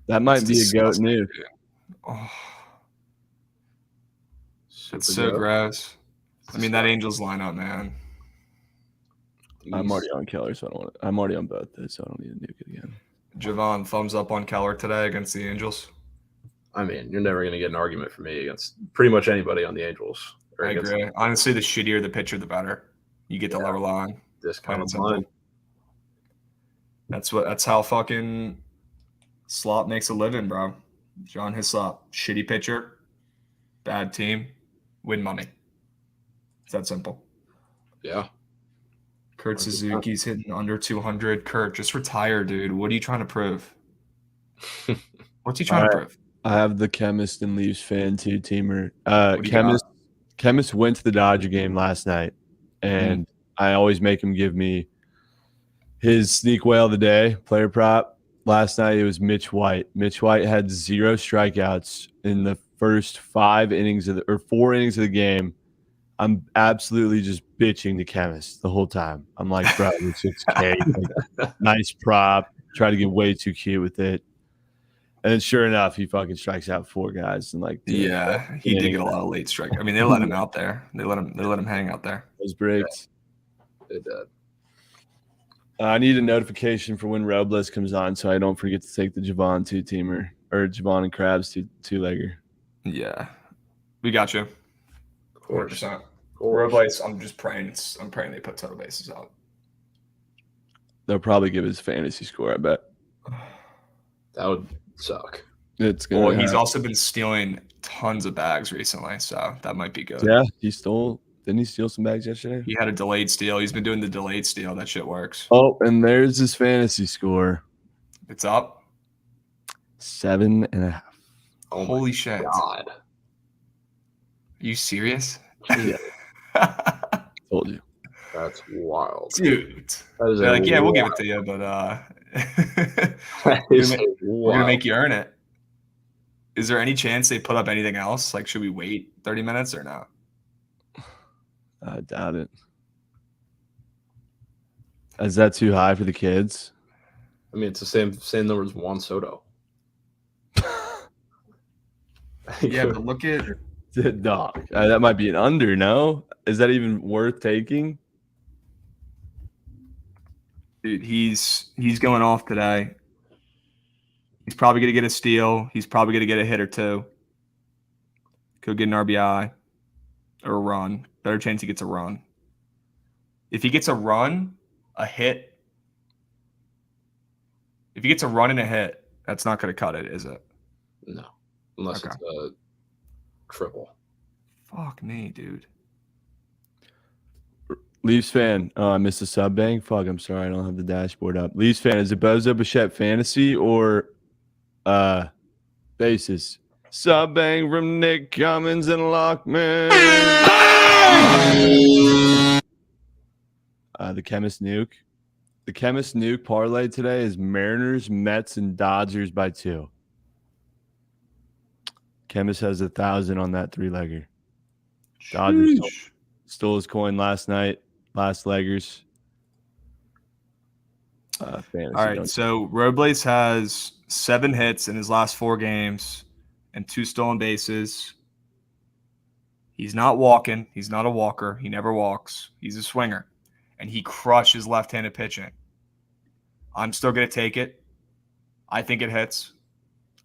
That might be a goat nuke. Oh. It's so gross. I mean, that Angels lineup, man. I'm already on Keller, so I don't want to. I'm already on both those, so I don't need to nuke it again. Jovan, thumbs up on Keller today against the Angels. I mean, you're never going to get an argument from me against pretty much anybody on the Angels. I agree. Honestly, the shittier the pitcher, the better. You get the lower line. This kind of line. That's how fucking Slot makes a living, bro. John Hislop, shitty pitcher, bad team, win money. It's that simple. Yeah. Kurt Suzuki's hitting under 200. Kurt, just retire, dude. What are you trying to prove? What's he trying to prove? I have the Chemist and Leafs fan two-teamer. Chemist went to the Dodger game last night, and I always make him give me his sneak whale of the day, player prop. Last night it was Mitch White. Mitch White had 0 strikeouts in the first 4 innings of the game. I'm absolutely just bitching the Chemist the whole time. I'm like, bro, it's 6K. Like, nice prop. Try to get way too cute with it. And then sure enough, he fucking strikes out 4 guys and like he did get a lot of late strike. I mean, they let him out there. They let him hang out there. Those breaks. Yeah, it did. I need a notification for when Robles comes on so I don't forget to take the Jovan two-teamer or Jovan and Krabs two-legger. Yeah. We got you. Of course. 100%. Robles, I'm just praying. I'm praying they put total bases out. They'll probably give his fantasy score, I bet. That would suck. It's gonna. Well, he's also been stealing tons of bags recently, so that might be good. Yeah, didn't he steal some bags yesterday? He had a delayed steal. He's been doing the delayed steal. That shit works. Oh, and there's his fantasy score. It's up. 7.5. Oh, holy shit. God. Are you serious? Yeah. Told you. That's wild. Dude. They're like, yeah, we'll give it to you, but we're gonna make you earn it. Is there any chance they put up anything else? Like, should we wait 30 minutes or not? I doubt it. Is that too high for the kids? I mean, it's the same number as Juan Soto. Yeah, but look at dog. That might be an under. No, is that even worth taking? Dude, he's going off today. He's probably gonna get a steal. He's probably gonna get a hit or two. Could get an RBI or a run. Better chance he gets a run. If he gets a run, a hit. If he gets a run and a hit, that's not going to cut it, is it? No. Unless it's a triple. Fuck me, dude. Leafs fan. Oh, I missed the sub bang. Fuck, I'm sorry. I don't have the dashboard up. Leafs fan. Is it Bozo Bichette fantasy or basis? Sub bang from Nick Cummins and Lockman. The Chemist nuke. The Chemist nuke parlay today is Mariners, Mets, and Dodgers by 2. Chemist has 1,000 on that 3-legger. Dodgers stole his coin last night. Last leggers. All right, so Robles has 7 hits in his last 4 games and 2 stolen bases. He's not walking. He's not a walker. He never walks. He's a swinger. And he crushes left-handed pitching. I'm still going to take it. I think it hits.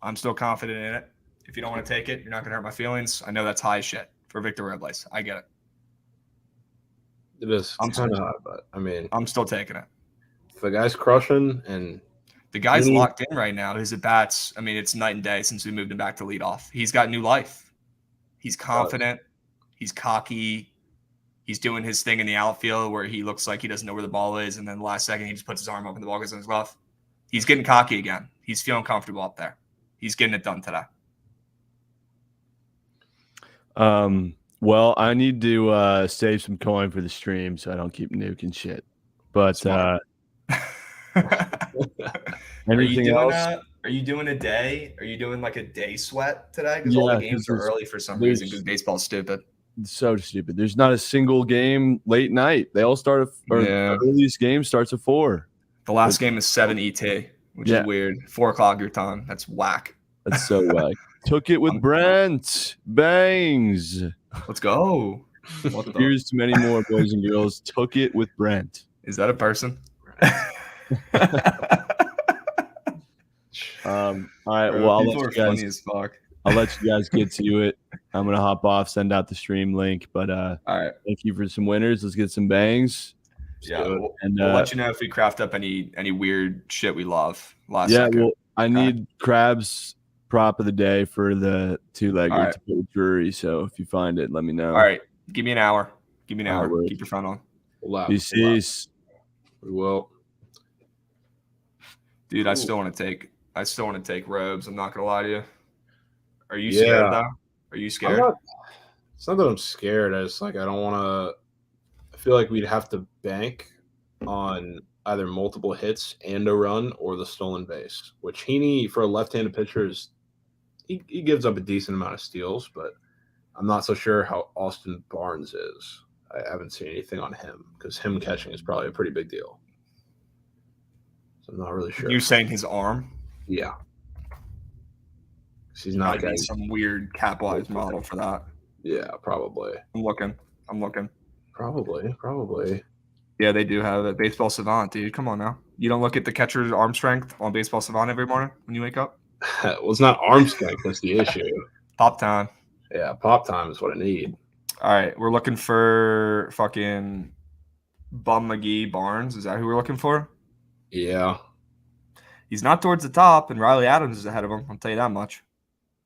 I'm still confident in it. If you don't want to take it, you're not going to hurt my feelings. I know that's high shit for Victor Robles. I get it. It is kind of high, but I mean, I'm still taking it. If the guy's crushing and the guy's locked in right now, his at-bats, I mean, it's night and day since we moved him back to leadoff. He's got new life. He's confident. He's cocky. He's doing his thing in the outfield where he looks like he doesn't know where the ball is, and then the last second he just puts his arm up and the ball goes in his glove. He's getting cocky again. He's feeling comfortable up there. He's getting it done today. Well, I need to save some coin for the stream so I don't keep nuking shit. But anything else? Are you doing a day? Are you doing like a day sweat today? Because all the games are early for some reason because baseball's stupid. It's so stupid. There's not a single game late night. They all start the earliest game starts at 4. The last game is 7 ET, which is weird. 4 o'clock your time. That's whack. That's so whack. Took it with Brent. Bangs. Let's go. Here's to many more boys and girls. Took it with Brent. Is that a person? All right. Well, I'll let you guys get to it. I'm gonna hop off, send out the stream link. But all right, thank you for some winners. Let's get some bangs. Yeah, we'll let you know if we craft up any weird shit we love. Second. Well, I need Krabs prop of the day for the 2-legger to put with Drury. So if you find it, let me know. All right, give me an hour. Keep your phone on. Peace. We will. Dude, I still want to take Robes. I'm not gonna lie to you. Are you scared though? Are you scared? It's not that I'm scared. I don't want to. I feel like we'd have to bank on either multiple hits and a run or the stolen base. Which Heaney, for a left-handed pitcher, he gives up a decent amount of steals, but I'm not so sure how Austin Barnes is. I haven't seen anything on him because him catching is probably a pretty big deal. So I'm not really sure. You're saying his arm? Yeah. He's not getting some weird capitalized model for that. Yeah, probably. I'm looking. Probably. Yeah, they do have it. Baseball Savant, dude. Come on now. You don't look at the catcher's arm strength on Baseball Savant every morning when you wake up? Well, it's not arm strength. That's the issue. Pop time. Yeah, pop time is what I need. All right, we're looking for fucking Bum McGee Barnes. Is that who we're looking for? Yeah. He's not towards the top, and Riley Adams is ahead of him. I'll tell you that much.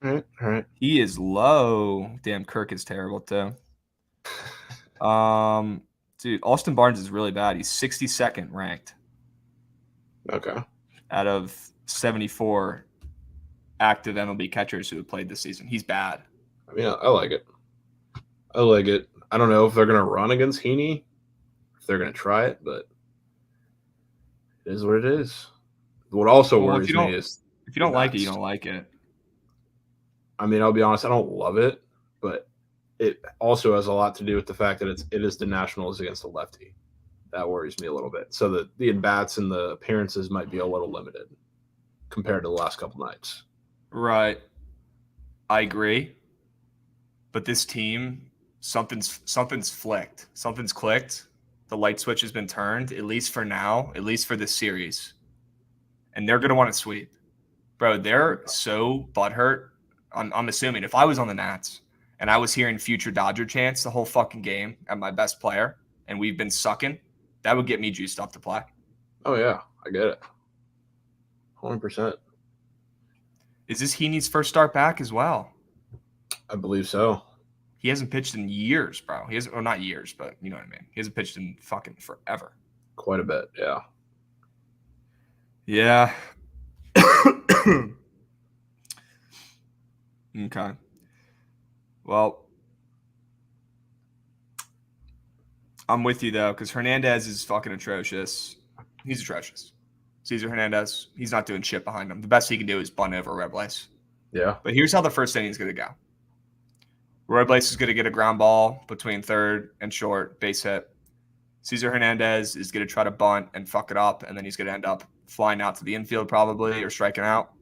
All right. He is low. Damn, Kirk is terrible too. Dude, Austin Barnes is really bad. He's 62nd ranked. Okay. Out of 74 active MLB catchers who have played this season. He's bad. I mean, I like it. I don't know if they're going to run against Heaney, if they're going to try it, but it is what it is. What also worries me is if you don't like it, you don't like it. I mean, I'll be honest, I don't love it, but it also has a lot to do with the fact that it is the Nationals against a lefty. That worries me a little bit. So the at-bats and the appearances might be a little limited compared to the last couple nights. Right. I agree. But this team, something's flicked. Something's clicked. The light switch has been turned, at least for now, at least for this series. And they're going to want to sweep. Bro, they're so butthurt. I'm assuming if I was on the Nats and I was hearing future Dodger chants the whole fucking game at my best player and we've been sucking, that would get me juiced up to play. Oh, yeah. I get it. 100%. Is this Heaney's first start back as well? I believe so. He hasn't pitched in years, bro. Or not years, but you know what I mean. He hasn't pitched in fucking forever. Quite a bit, yeah. Yeah. Okay. Well, I'm with you, though, because Hernandez is fucking atrocious. He's atrocious. Cesar Hernandez, he's not doing shit behind him. The best he can do is bunt over Robles. Yeah. But here's how the first inning is going to go. Robles is going to get a ground ball between third and short, base hit. Cesar Hernandez is going to try to bunt and fuck it up, and then he's going to end up flying out to the infield probably or striking out.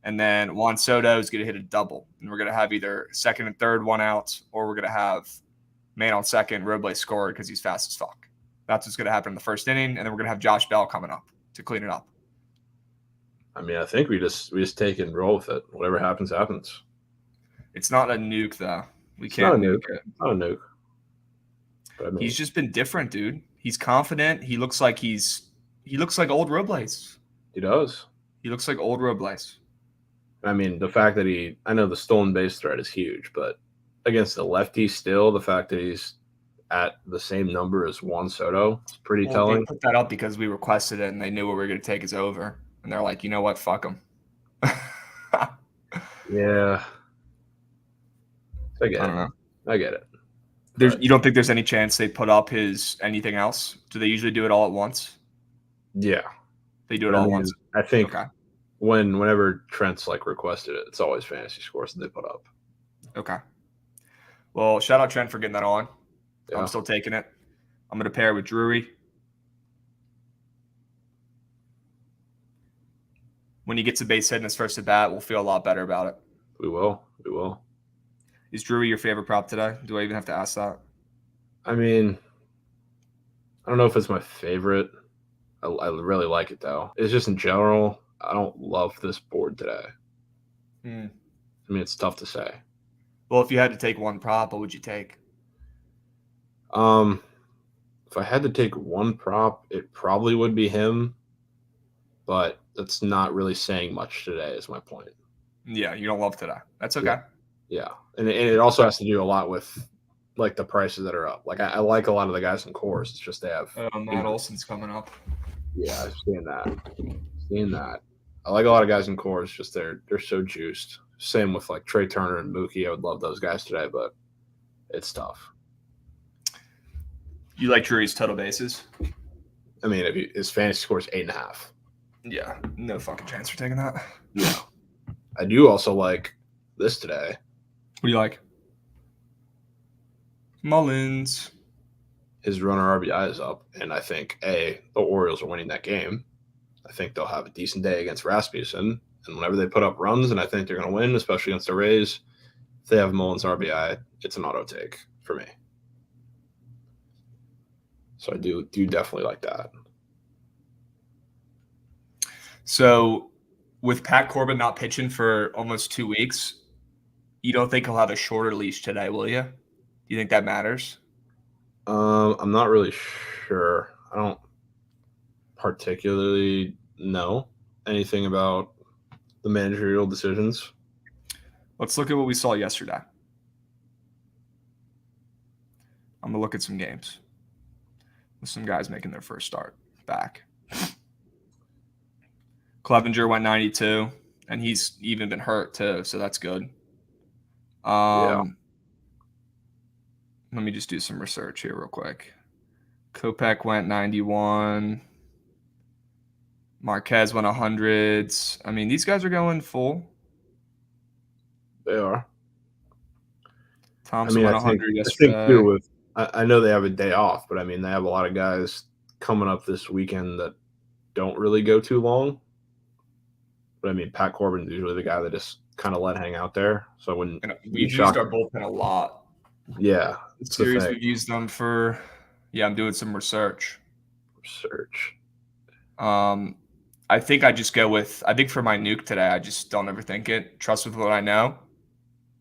And then Juan Soto is going to hit a double. And we're going to have either second and third one out, or we're going to have man on second, Robles scored because he's fast as fuck. That's what's going to happen in the first inning. And then we're going to have Josh Bell coming up to clean it up. I mean, I think we just take and roll with it. Whatever happens, happens. It's not a nuke, though. We can't nuke it. It's not a nuke. But I mean, he's just been different, dude. He's confident. He looks like old Robles. He does. He looks like old Robles. I mean, the fact that I know the stolen base threat is huge, but against the lefty still, the fact that he's at the same number as Juan Soto is pretty telling. They put that up because we requested it and they knew what we were going to take is over. And they're like, you know what? Fuck them. Yeah. I don't know. I get it. You don't think there's any chance they put up his anything else? Do they usually do it all at once? Yeah. They do it all at once? I think whenever Trent's requested it, it's always fantasy scores that they put up. Okay. Well, shout out Trent for getting that on. Yeah. I'm still taking it. I'm going to pair with Drury. When he gets a base hit in his first at bat, we'll feel a lot better about it. We will. Is Drury your favorite prop today? Do I even have to ask that? I mean, I don't know if it's my favorite. I really like it, though. It's just in general, I don't love this board today. I mean, it's tough to say. Well, if you had to take one prop, what would you take? If I had to take one prop, it probably would be him. But that's not really saying much today, is my point. Yeah, you don't love today. That's okay. Yeah. And it also has to do a lot with the prices that are up. I like a lot of the guys in cores. It's just they have Matt Olson's coming up. Yeah, I've seen that. I like a lot of guys in cores, just they're so juiced. Same with Trey Turner and Mookie. I would love those guys today, but it's tough. You like Drury's total bases? I mean, his fantasy score is 8.5. Yeah, no fucking chance for taking that. No. I do also like this today. What do you like? Mullins. His runner RBI is up, and I think, the Orioles are winning that game. I think they'll have a decent day against Rasmussen, and whenever they put up runs, and I think they're going to win, especially against the Rays, if they have Mullins RBI, it's an auto take for me. So I do definitely like that. So with Pat Corbin not pitching for almost 2 weeks, you don't think he'll have a shorter leash today, will you? Do you think that matters? I'm not really sure. I don't particularly know anything about the managerial decisions. Let's look at what we saw yesterday. I'm going to look at some games with some guys making their first start back. Clevenger went 92, and he's even been hurt too, so that's good. Yeah. Let me just do some research here real quick. Kopech went 91. Marquez went 100s. I mean, these guys are going full. They are. Thompson went 100 yesterday. I think too, I know they have a day off, but I mean, they have a lot of guys coming up this weekend that don't really go too long. But I mean, Pat Corbin's usually the guy that just kind of let hang out there. So when we've used our bullpen a lot. Yeah. The series we've used them for. Yeah, I'm doing some research. I think I just go with. I think for my nuke today, I just don't overthink it. Trust with what I know.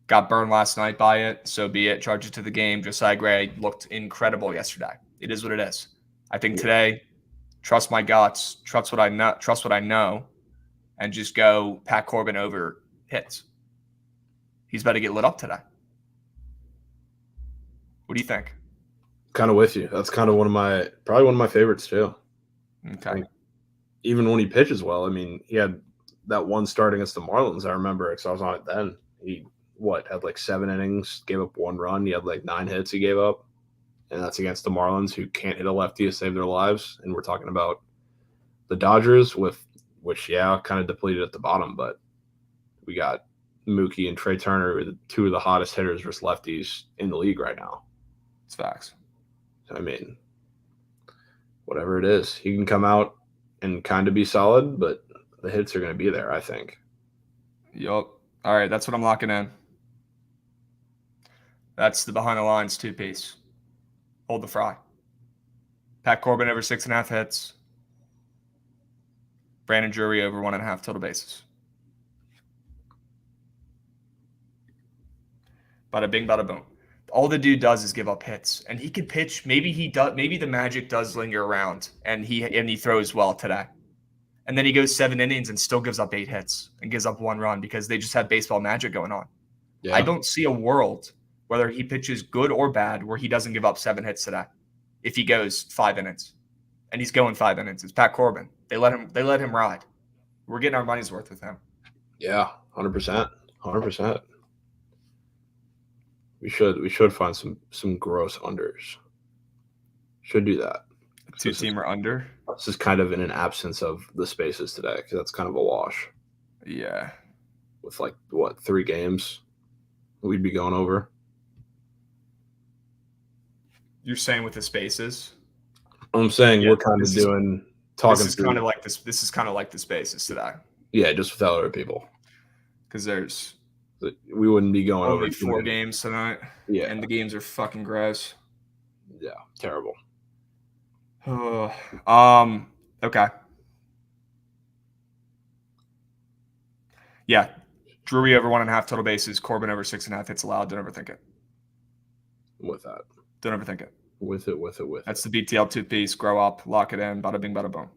Got burned last night by it, so be it. Charge it to the game. Josiah Gray looked incredible yesterday. It is what it is. I think today, trust my guts. Trust what I know. And just go Pat Corbin over hits. He's about to get lit up today. What do you think? Kind of with you. That's kind of probably one of my favorites too. Okay. Even when he pitches well, I mean, he had that one start against the Marlins. I remember because I was on it then. He had 7 innings, gave up 1 run. He had 9 hits he gave up, and that's against the Marlins, who can't hit a lefty to save their lives. And we're talking about the Dodgers, which kind of depleted at the bottom, but we got Mookie and Trey Turner, the 2 of the hottest hitters versus lefties in the league right now. It's facts. I mean, whatever it is, he can come out and kind of be solid, but the hits are going to be there, I think. Yup. All right, that's what I'm locking in. That's the behind the lines 2-piece. Hold the fry. Pat Corbin over 6.5 hits. Brandon Drury over 1.5 total bases. Bada bing, bada boom. All the dude does is give up hits, and he could pitch. Maybe he does. Maybe the magic does linger around, and he throws well today. And then he goes 7 innings and still gives up 8 hits and gives up 1 run because they just have baseball magic going on. Yeah. I don't see a world, whether he pitches good or bad, where he doesn't give up 7 hits today. If he goes 5 innings, and he's going 5 innings, it's Pat Corbin. They let him ride. We're getting our money's worth with him. Yeah, 100%, 100%. We should find some gross unders. Should do that. 2-teamer under. This is kind of in an absence of the spaces today because that's kind of a wash. Yeah. With 3 games we'd be going over. You're saying with the spaces? I'm saying we're kind of talking. This is kind of like this. This is kind of like the spaces today. Yeah, just without other people. Because we wouldn't be going only over 4 games tonight. Yeah, and the games are fucking gross. Yeah, terrible. Okay. Yeah, Drury over 1.5 total bases. Corbin over 6.5 hits allowed. Don't overthink it. With that, don't overthink it. With it. That's the BTL 2-piece. Grow up, lock it in. Bada bing, bada boom.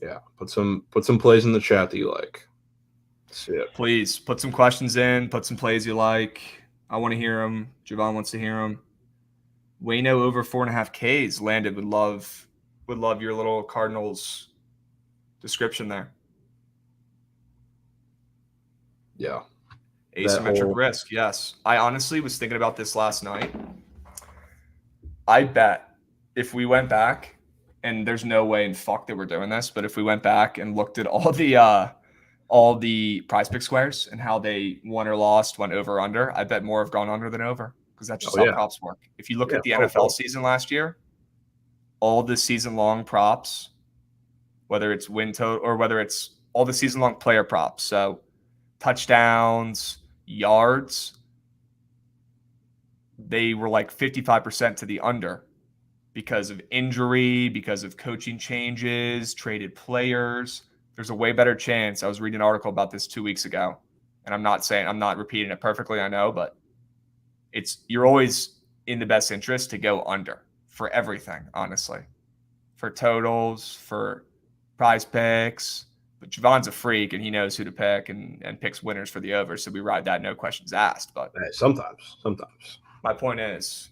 Yeah, put some plays in the chat that you like. See it. Please put some questions in. Put some plays you like. I want to hear them. Jovan wants to hear them. Wayno over 4.5 Ks landed. Would love your little Cardinals description there. Yeah. Asymmetric risk. Yes. I honestly was thinking about this last night. I bet if we went back, and there's no way in fuck that we're doing this, but if we went back and looked at all the prize pick squares and how they won or lost, went over or under, I bet more have gone under than over. Because that's just how props work. If you look at the NFL season last year, all the season-long props, whether it's win total or whether it's all the season-long player props, so touchdowns, yards, they were like 55% to the under because of injury, because of coaching changes, traded players. There's a way better chance. I was reading an article about this 2 weeks ago, and I'm not repeating it perfectly, I know, but you're always in the best interest to go under for everything, honestly. For totals, for prize picks. But Jovan's a freak, and he knows who to pick and picks winners for the over, so we ride that no questions asked. But sometimes. My point is,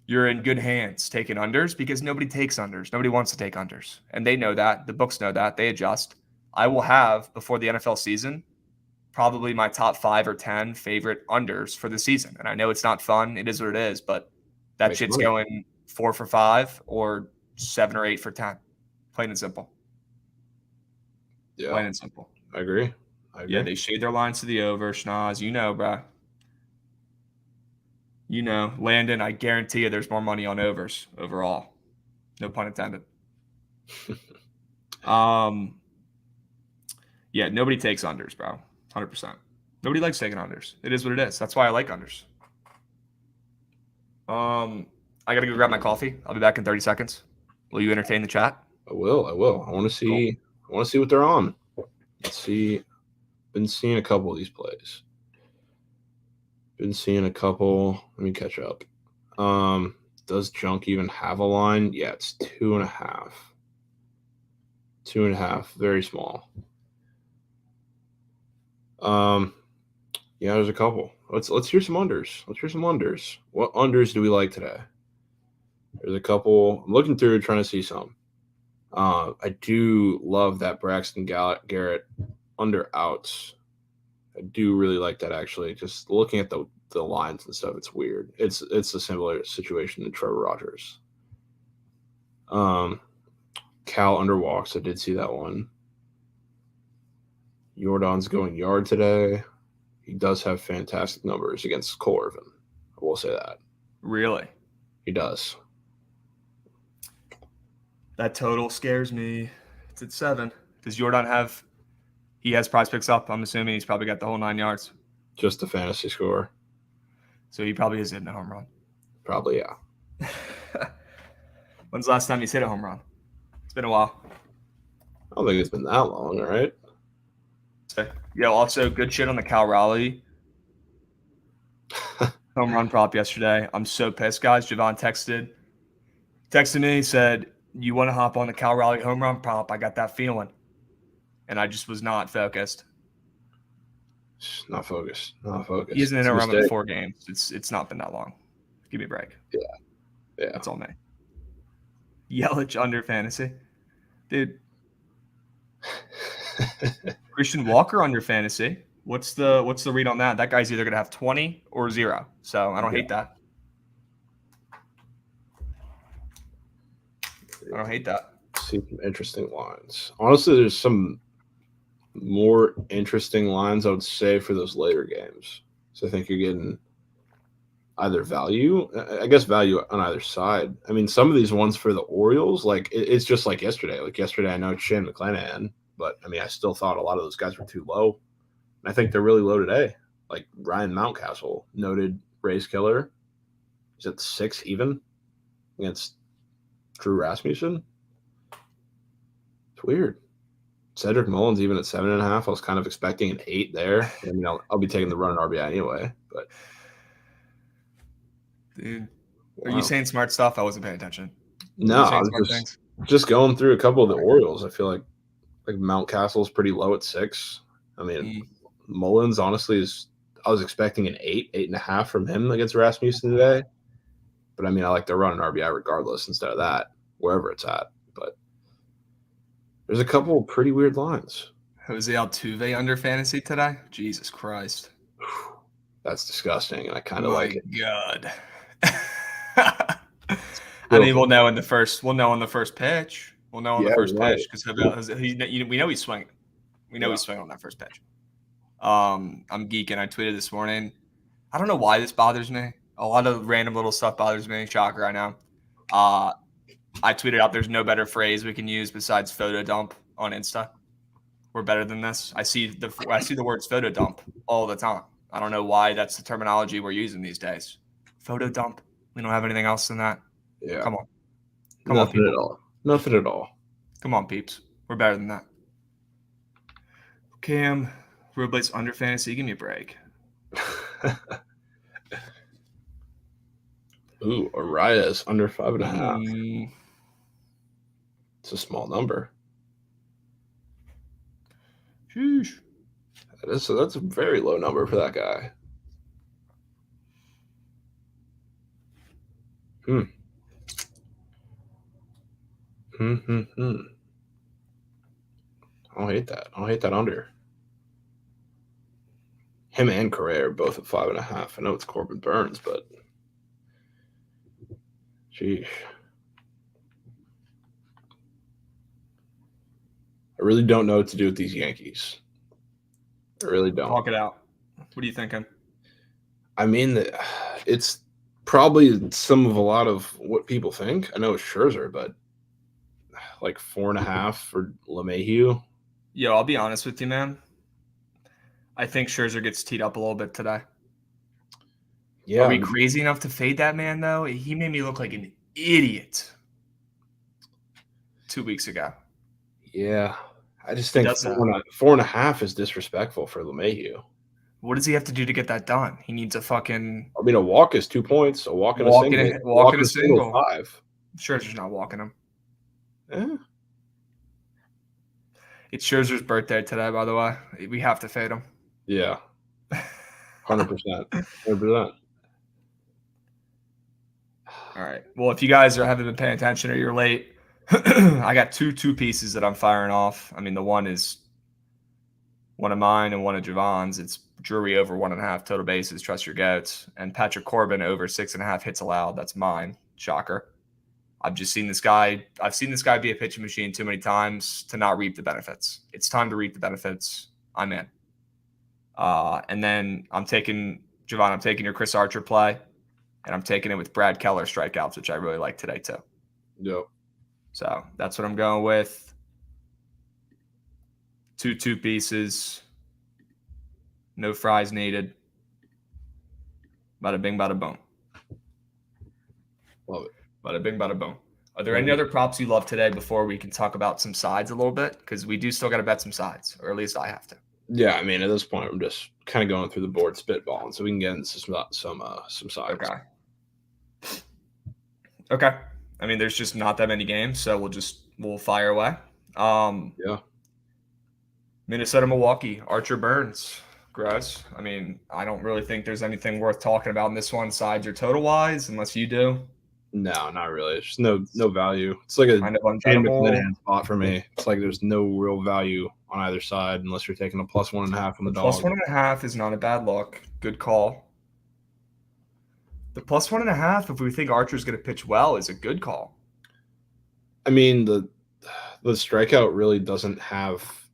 you're in good hands taking unders because nobody takes unders. Nobody wants to take unders. And they know that. The books know that. They adjust. I will have, before the NFL season, probably my top 5 or 10 favorite unders for the season. And I know it's not fun. It is what it is. But that shit's going 4 for 5 or 7 or 8 for 10. Plain and simple. Yeah. Plain and simple. I agree. Yeah, they shade their lines to the over. Schnoz, you know, bro. You know, Landon, I guarantee you there's more money on overs overall. No pun intended. Yeah, nobody takes unders, bro. 100%. Nobody likes taking unders. It is what it is. That's why I like unders. I got to go grab my coffee. I'll be back in 30 seconds. Will you entertain the chat? I will. I want to see. Cool. I want to see what they're on. Let's see. Been seeing a couple of these plays. Been seeing a couple. Let me catch up. Does Junk even have a line? Yeah, it's 2.5. 2.5. Very small. Yeah, there's a couple. Let's hear some unders. What unders do we like today? There's a couple. I'm looking through trying to see some. I do love that Braxton Garrett under outs. I do really like that, actually. Just looking at the lines and stuff, it's weird. It's a similar situation to Trevor Rogers. Cal under walks. I did see that one. Jordan's going yard today. He does have fantastic numbers against Cole Irvin. I will say that. Really? He does. That total scares me. It's at 7. Does Jordan have He has prize picks up. I'm assuming he's probably got the whole 9 yards. Just the fantasy score. So he probably is hitting a home run. Probably, yeah. When's the last time he's hit a home run? It's been a while. I don't think it's been that long, right? Yeah, also good shit on the Cal Raleigh home run prop yesterday. I'm so pissed, guys. Jovan texted me, said, you want to hop on the Cal Raleigh home run prop? I got that feeling. And I just was not focused. Not focused. He isn't in a run in 4 games. It's not been that long. Give me a break. Yeah. That's all me. Yelich under fantasy. Dude. Christian Walker under fantasy. What's the read on that? That guy's either going to have 20 or 0. So I don't hate that. See some interesting lines. Honestly, there's some more interesting lines, I would say, for those later games. So I think you're getting either value, I guess value on either side. I mean, some of these ones for the Orioles, like it's just like yesterday. Like yesterday, I know it's Shane McClanahan, but I mean, I still thought a lot of those guys were too low. And I think they're really low today. Like Ryan Mountcastle, noted Rays killer. He's at 6 even against Drew Rasmussen. It's weird. Cedric Mullins even at 7.5. I was kind of expecting an 8 there. I mean, I'll be taking the run in RBI anyway. But dude, are you saying smart stuff? I wasn't paying attention. No, I was just going through a couple of the Orioles. I feel like Mountcastle's pretty low at 6. I mean, Mullins honestly I was expecting an 8, 8.5 from him against Rasmussen today. But I mean, I like to run an RBI regardless instead of that, wherever it's at. But there's a couple of pretty weird lines. Jose Altuve under fantasy today? Jesus Christ. That's disgusting, and I kind of like it. God. I mean, we'll know on the first pitch. We'll know on the first pitch because we know he's swinging. We know he's swinging on that first pitch. I'm geeking. I tweeted this morning. I don't know why this bothers me. A lot of random little stuff bothers me. Shocker, I know. I tweeted out there's no better phrase we can use besides photo dump on Insta. We're better than this. I see the words photo dump all the time. I don't know why that's the terminology we're using these days. Photo dump. We don't have anything else than that. Yeah. Come on. Nothing at all. Nothing at all. Come on, peeps. We're better than that. Cam, Robles under fantasy. Give me a break. Ooh, Arias under 5.5. It's a small number. Sheesh. That's a very low number for that guy. I don't hate that. I don't hate that under. Him and Correa are both at 5.5. I know it's Corbin Burns, but sheesh. I really don't know what to do with these Yankees. I really don't. Talk it out. What are you thinking? I mean, it's probably some of a lot of what people think. I know it's Scherzer, but like 4.5 for LeMahieu. Yo, I'll be honest with you, man. I think Scherzer gets teed up a little bit today. Yeah. Are we crazy enough to fade that man, though? He made me look like an idiot 2 weeks ago. Yeah. I just think 4.5 is disrespectful for LeMahieu. What does he have to do to get that done? He needs a fucking... I mean, a walk is 2 points. A walk and a single. Walk and a single. 5. Scherzer's not walking him. Yeah. It's Scherzer's birthday today, by the way. We have to fade him. Yeah. 100%. 100%. All right. Well, if you guys haven't been paying attention or you're late, I got two pieces that I'm firing off. I mean, the one is one of mine and one of Jovan's. It's Drury over 1.5 total bases. Trust your goats. And Patrick Corbin over 6.5 hits allowed. That's mine. Shocker. I've seen this guy be a pitching machine too many times to not reap the benefits. It's time to reap the benefits. I'm in. And then I'm taking your Chris Archer play, and I'm taking it with Brad Keller strikeouts, which I really like today too. Yep. So that's what I'm going with. 2 pieces. No fries needed. Bada bing, bada boom. Love it. Bada bing, bada boom. Are there any other props you love today before we can talk about some sides a little bit? Because we do still got to bet some sides, or at least I have to. Yeah, I mean, at this point, I'm just kind of going through the board spitballing, so we can get into some sides. Okay. I mean, there's just not that many games, so we'll fire away. Yeah. Minnesota, Milwaukee, Archer Burns. Gross. I mean, I don't really think there's anything worth talking about in this one, sides or total wise, unless you do. No, not really. It's just no value. It's like a kind of Shane McClanahan spot for me. It's like there's no real value on either side unless you're taking a +1.5 on the dog. +1.5 is not a bad look. Good call. The +1.5, if we think Archer's going to pitch well, is a good call. I mean, the strikeout really doesn't have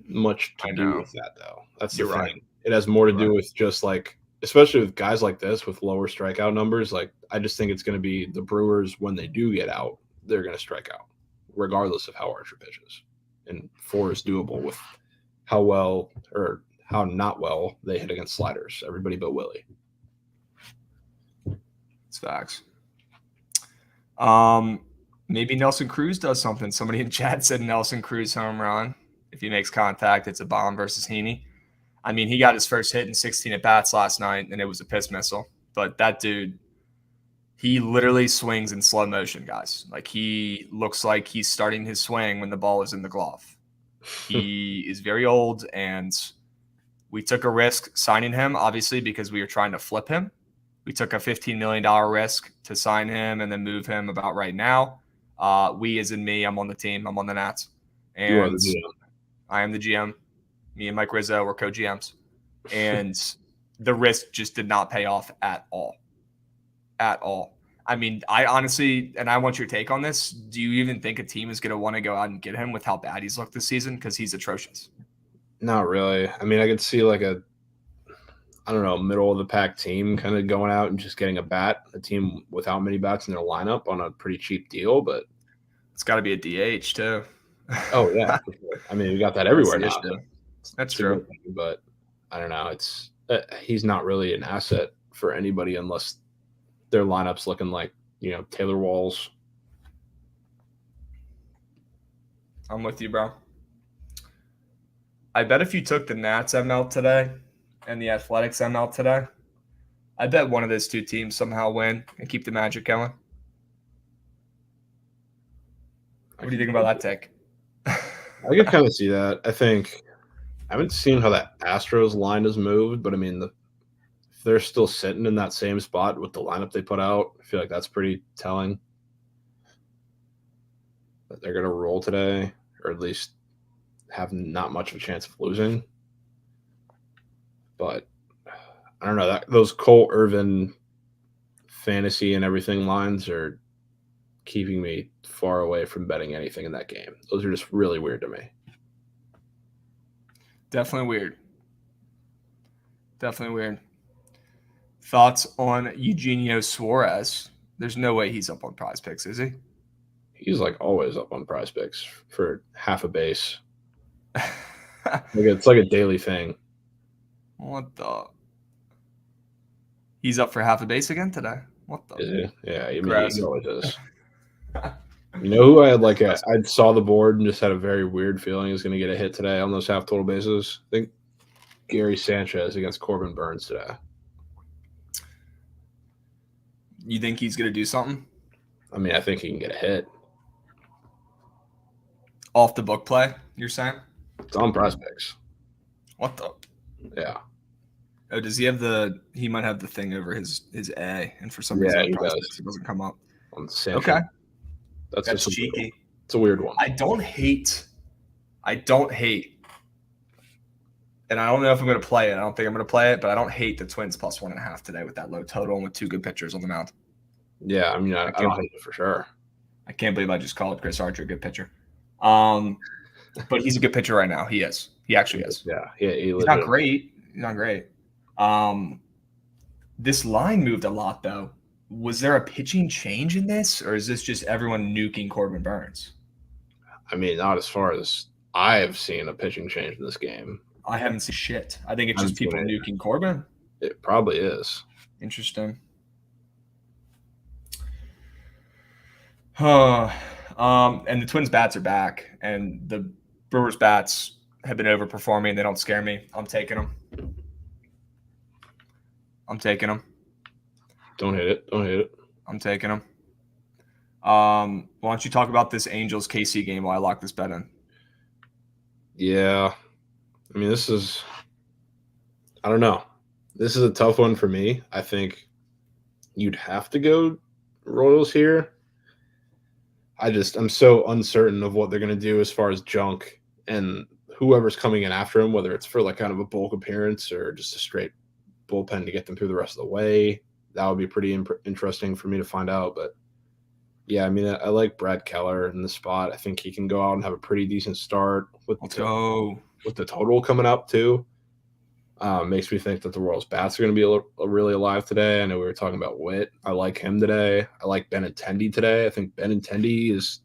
much to do with that, though. That's the thing. Right. It has more to do with just like, especially with guys like this with lower strikeout numbers. Like, I just think it's going to be the Brewers when they do get out, they're going to strike out, regardless of how Archer pitches. And 4 is doable with how well or how not well they hit against sliders. Everybody but Willie. It's facts. Maybe Nelson Cruz does something. Somebody in chat said Nelson Cruz home run. If he makes contact, it's a bomb versus Heaney. I mean, he got his first hit in 16 at-bats last night, and it was a piss missile. But that dude, he literally swings in slow motion, guys. Like, he looks like he's starting his swing when the ball is in the glove. He is very old, and we took a risk signing him, obviously, because we were trying to flip him. We took a $15 million risk to sign him and then move him about right now. We, as in me, I'm on the team. I'm on the Nats. And you are the GM. I am the GM. Me and Mike Rizzo were co-GMs. And the risk just did not pay off at all. At all. I mean, I honestly, and I want your take on this, do you even think a team is going to want to go out and get him with how bad he's looked this season? Because he's atrocious. Not really. I mean, I could see like a middle of the pack team kind of going out and just getting a team without many bats in their lineup on a pretty cheap deal, but it's got to be a DH too. Oh yeah. I mean, we got that everywhere now. That's true. But I don't know. It's he's not really an asset for anybody unless their lineup's looking like, Taylor Walls. I'm with you, bro. I bet if you took the Nats ML today and the Athletics ML today, I bet one of those two teams somehow win and keep the magic going. What do you think about that take? I could kind of see that. I haven't seen how that Astros line has moved, but I mean, if they're still sitting in that same spot with the lineup they put out, I feel like that's pretty telling that they're going to roll today, or at least have not much of a chance of losing. But I don't know, those Cole Irvin fantasy and everything lines are keeping me far away from betting anything in that game. Those are just really weird to me. Definitely weird. Definitely weird. Thoughts on Eugenio Suarez? There's no way he's up on Prize Picks, is he? He's like always up on Prize Picks for half a base. It's like a daily thing. What the? He's up for half a base again today. What the? Is he? Yeah, he always is. You know who I had I saw the board and just had a very weird feeling he was going to get a hit today on those half total bases? I think Gary Sanchez against Corbin Burns today. You think he's going to do something? I mean, I think he can get a hit. Off the book play, you're saying? It's on Prize Picks. What the? Yeah. Oh, does he have he might have the thing over his A, and for some reason it doesn't come up. Okay. That's cheeky. It's a weird one. I don't hate, and I don't know if I'm going to play it. I don't think I'm going to play it, but I don't hate the Twins +1.5 today with that low total and with 2 good pitchers on the mound. Yeah, I mean, I don't hate it for sure. I can't believe I just called Chris Archer a good pitcher. But he's a good pitcher right now. He is. He actually is. Yeah. He's not great. He's not great. This line moved a lot, though. Was there a pitching change in this, or is this just everyone nuking Corbin Burns? I mean, not as far as I have seen a pitching change in this game. I haven't seen shit. I think it's just people nuking Corbin. It probably is. Interesting. And the Twins' bats are back, and the Brewers' bats have been overperforming. They don't scare me. I'm taking them. Don't hit it. I'm taking them. Why don't you talk about this Angels KC game while I lock this bet in? Yeah. I mean, I don't know. This is a tough one for me. I think you'd have to go Royals here. I'm so uncertain of what they're going to do as far as junk and whoever's coming in after him, whether it's for like kind of a bulk appearance or just a straight bullpen to get them through the rest of the way. That would be pretty interesting for me to find out. But yeah, I mean, I like Brad Keller in the spot. I think he can go out and have a pretty decent start with the total coming up too. Makes me think that the Royals bats are going to be really alive today. I know we were talking about Witt. I like him today. I like Benintendi today. I think Benintendi is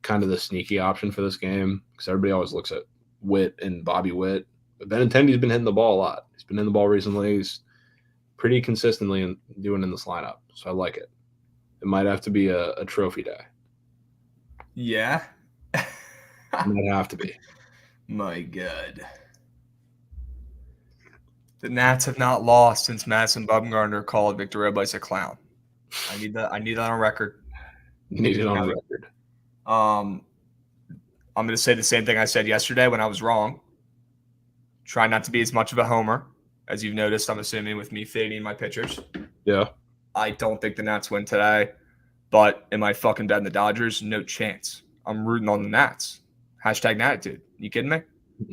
kind of the sneaky option for this game because everybody always looks at Witt and Bobby Witt. But Benintendi's been hitting the ball a lot. He's been in the ball recently. He's pretty consistently doing in this lineup. So I like it. It might have to be a trophy day. Yeah. It might have to be. My God. The Nats have not lost since Madison Bumgarner called Victor Robles a clown. I need that on record. Need it on record. I'm going to say the same thing I said yesterday when I was wrong. Try not to be as much of a homer, as you've noticed, I'm assuming, with me fading my pitchers. Yeah. I don't think the Nats win today, but am I fucking betting the Dodgers? No chance. I'm rooting on the Nats. Hashtag Natitude. You kidding me?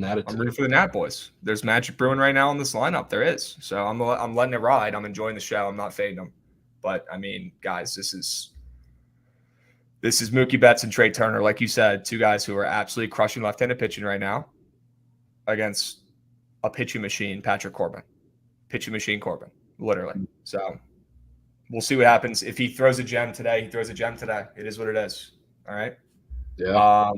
I'm rooting for the Nat boys. There's magic brewing right now in this lineup. There is. So I'm letting it ride. I'm enjoying the show. I'm not fading them. But, I mean, guys, this is Mookie Betts and Trey Turner, like you said, two guys who are absolutely crushing left-handed pitching right now against a pitching machine, Patrick Corbin. Pitching machine Corbin, literally. So we'll see what happens. If he throws a gem today, he throws a gem today. It is what it is. All right? Yeah.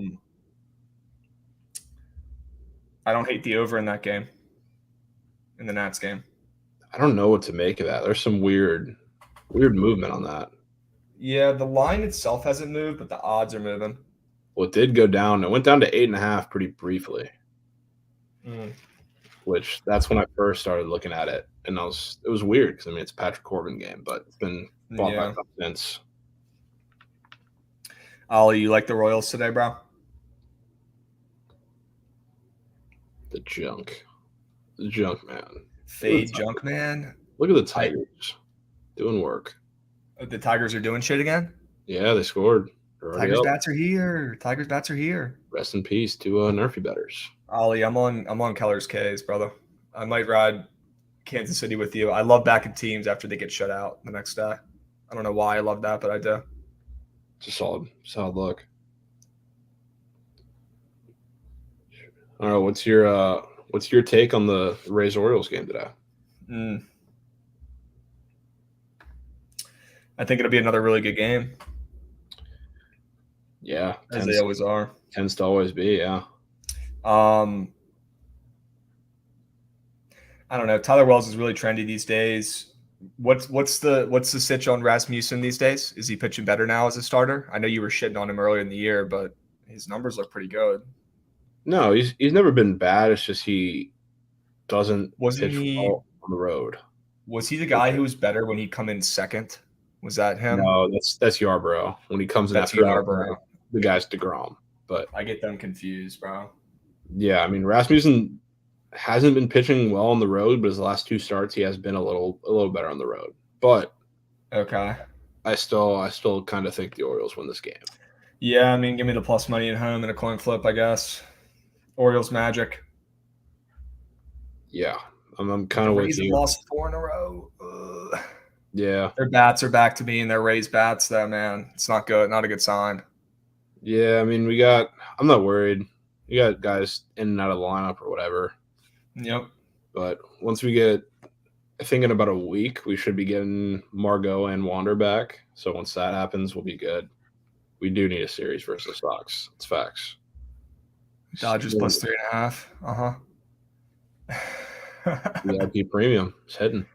I don't hate the over in that game, in the Nats game. I don't know what to make of that. There's some weird movement on that. Yeah, the line itself hasn't moved, but the odds are moving. Well, it did go down. It went down to 8.5 pretty briefly, which that's when I first started looking at it. And it was weird because, I mean, it's a Patrick Corbin game, but it's been bought back up since. Ollie, you like the Royals today, bro? The junk man. Fade junk man. Look at the Tigers doing work. The Tigers are doing shit again? Yeah, they scored. Tigers bats are here. Rest in peace to Nerfy betters. Ollie, I'm on Keller's K's, brother. I might ride Kansas City with you. I love backing teams after they get shut out the next day. I don't know why I love that, but I do. It's a solid look. All right, what's your take on the Rays Orioles game today? I think it'll be another really good game. Yeah, as they always are. Tends to always be, yeah. I don't know. Tyler Wells is really trendy these days. What's the sitch on Rasmussen these days? Is he pitching better now as a starter? I know you were shitting on him earlier in the year, but his numbers look pretty good. No, he's never been bad. It's just he doesn't pitch well on the road. Was he the guy who was better when he come in second? Was that him? No, that's Yarbrough. When he comes in after Yarbrough, the guy's DeGrom. But I get them confused, bro. Yeah, I mean, Rasmussen hasn't been pitching well on the road, but his last two starts he has been a little better on the road. But okay, I still kind of think the Orioles win this game. Yeah, I mean, give me the plus money at home and a coin flip, I guess. Orioles magic. Yeah, I'm kind of with you. Lost 4 in a row. Ugh. Yeah, their bats are back to being their Rays bats, though, man. It's not good. Not a good sign. Yeah, I mean, I'm not worried. You got guys in and out of the lineup or whatever. Yep. But once we get, I think in about a week, we should be getting Margot and Wander back. So once that happens, we'll be good. We do need a series versus the Sox. It's facts. Dodgers plus 3.5. VIP premium is heading.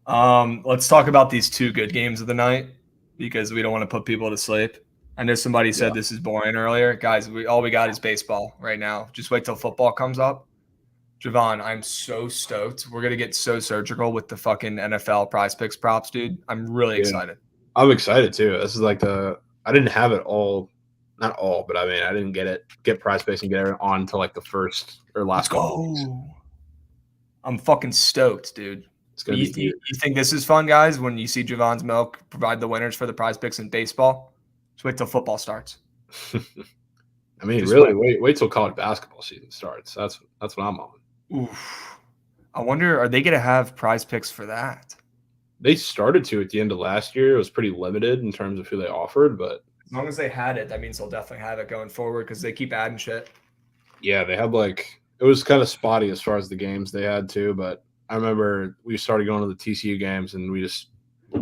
Let's talk about these two good games of the night because we don't want to put people to sleep. I know somebody said this is boring earlier. Guys, all we got is baseball right now. Just wait till football comes up. Jovan, I'm so stoked. We're going to get so surgical with the fucking NFL prize picks props, dude. I'm really excited. I'm excited too. This is like I didn't have it all. Not all, but I mean, I didn't get prize picks and get it on until like the first or last. Let's go. I'm fucking stoked, dude. It's gonna be. You think this is fun, guys? When you see Jovan's Milk provide the winners for the prize picks in baseball, just wait till football starts. I mean, just really, wait till college basketball season starts. That's what I'm on. Oof. I wonder, are they going to have prize picks for that? They started to at the end of last year. It was pretty limited in terms of who they offered, but as long as they had it, that means they'll definitely have it going forward because they keep adding shit. Yeah, they had it was kind of spotty as far as the games they had too, but I remember we started going to the TCU games and we just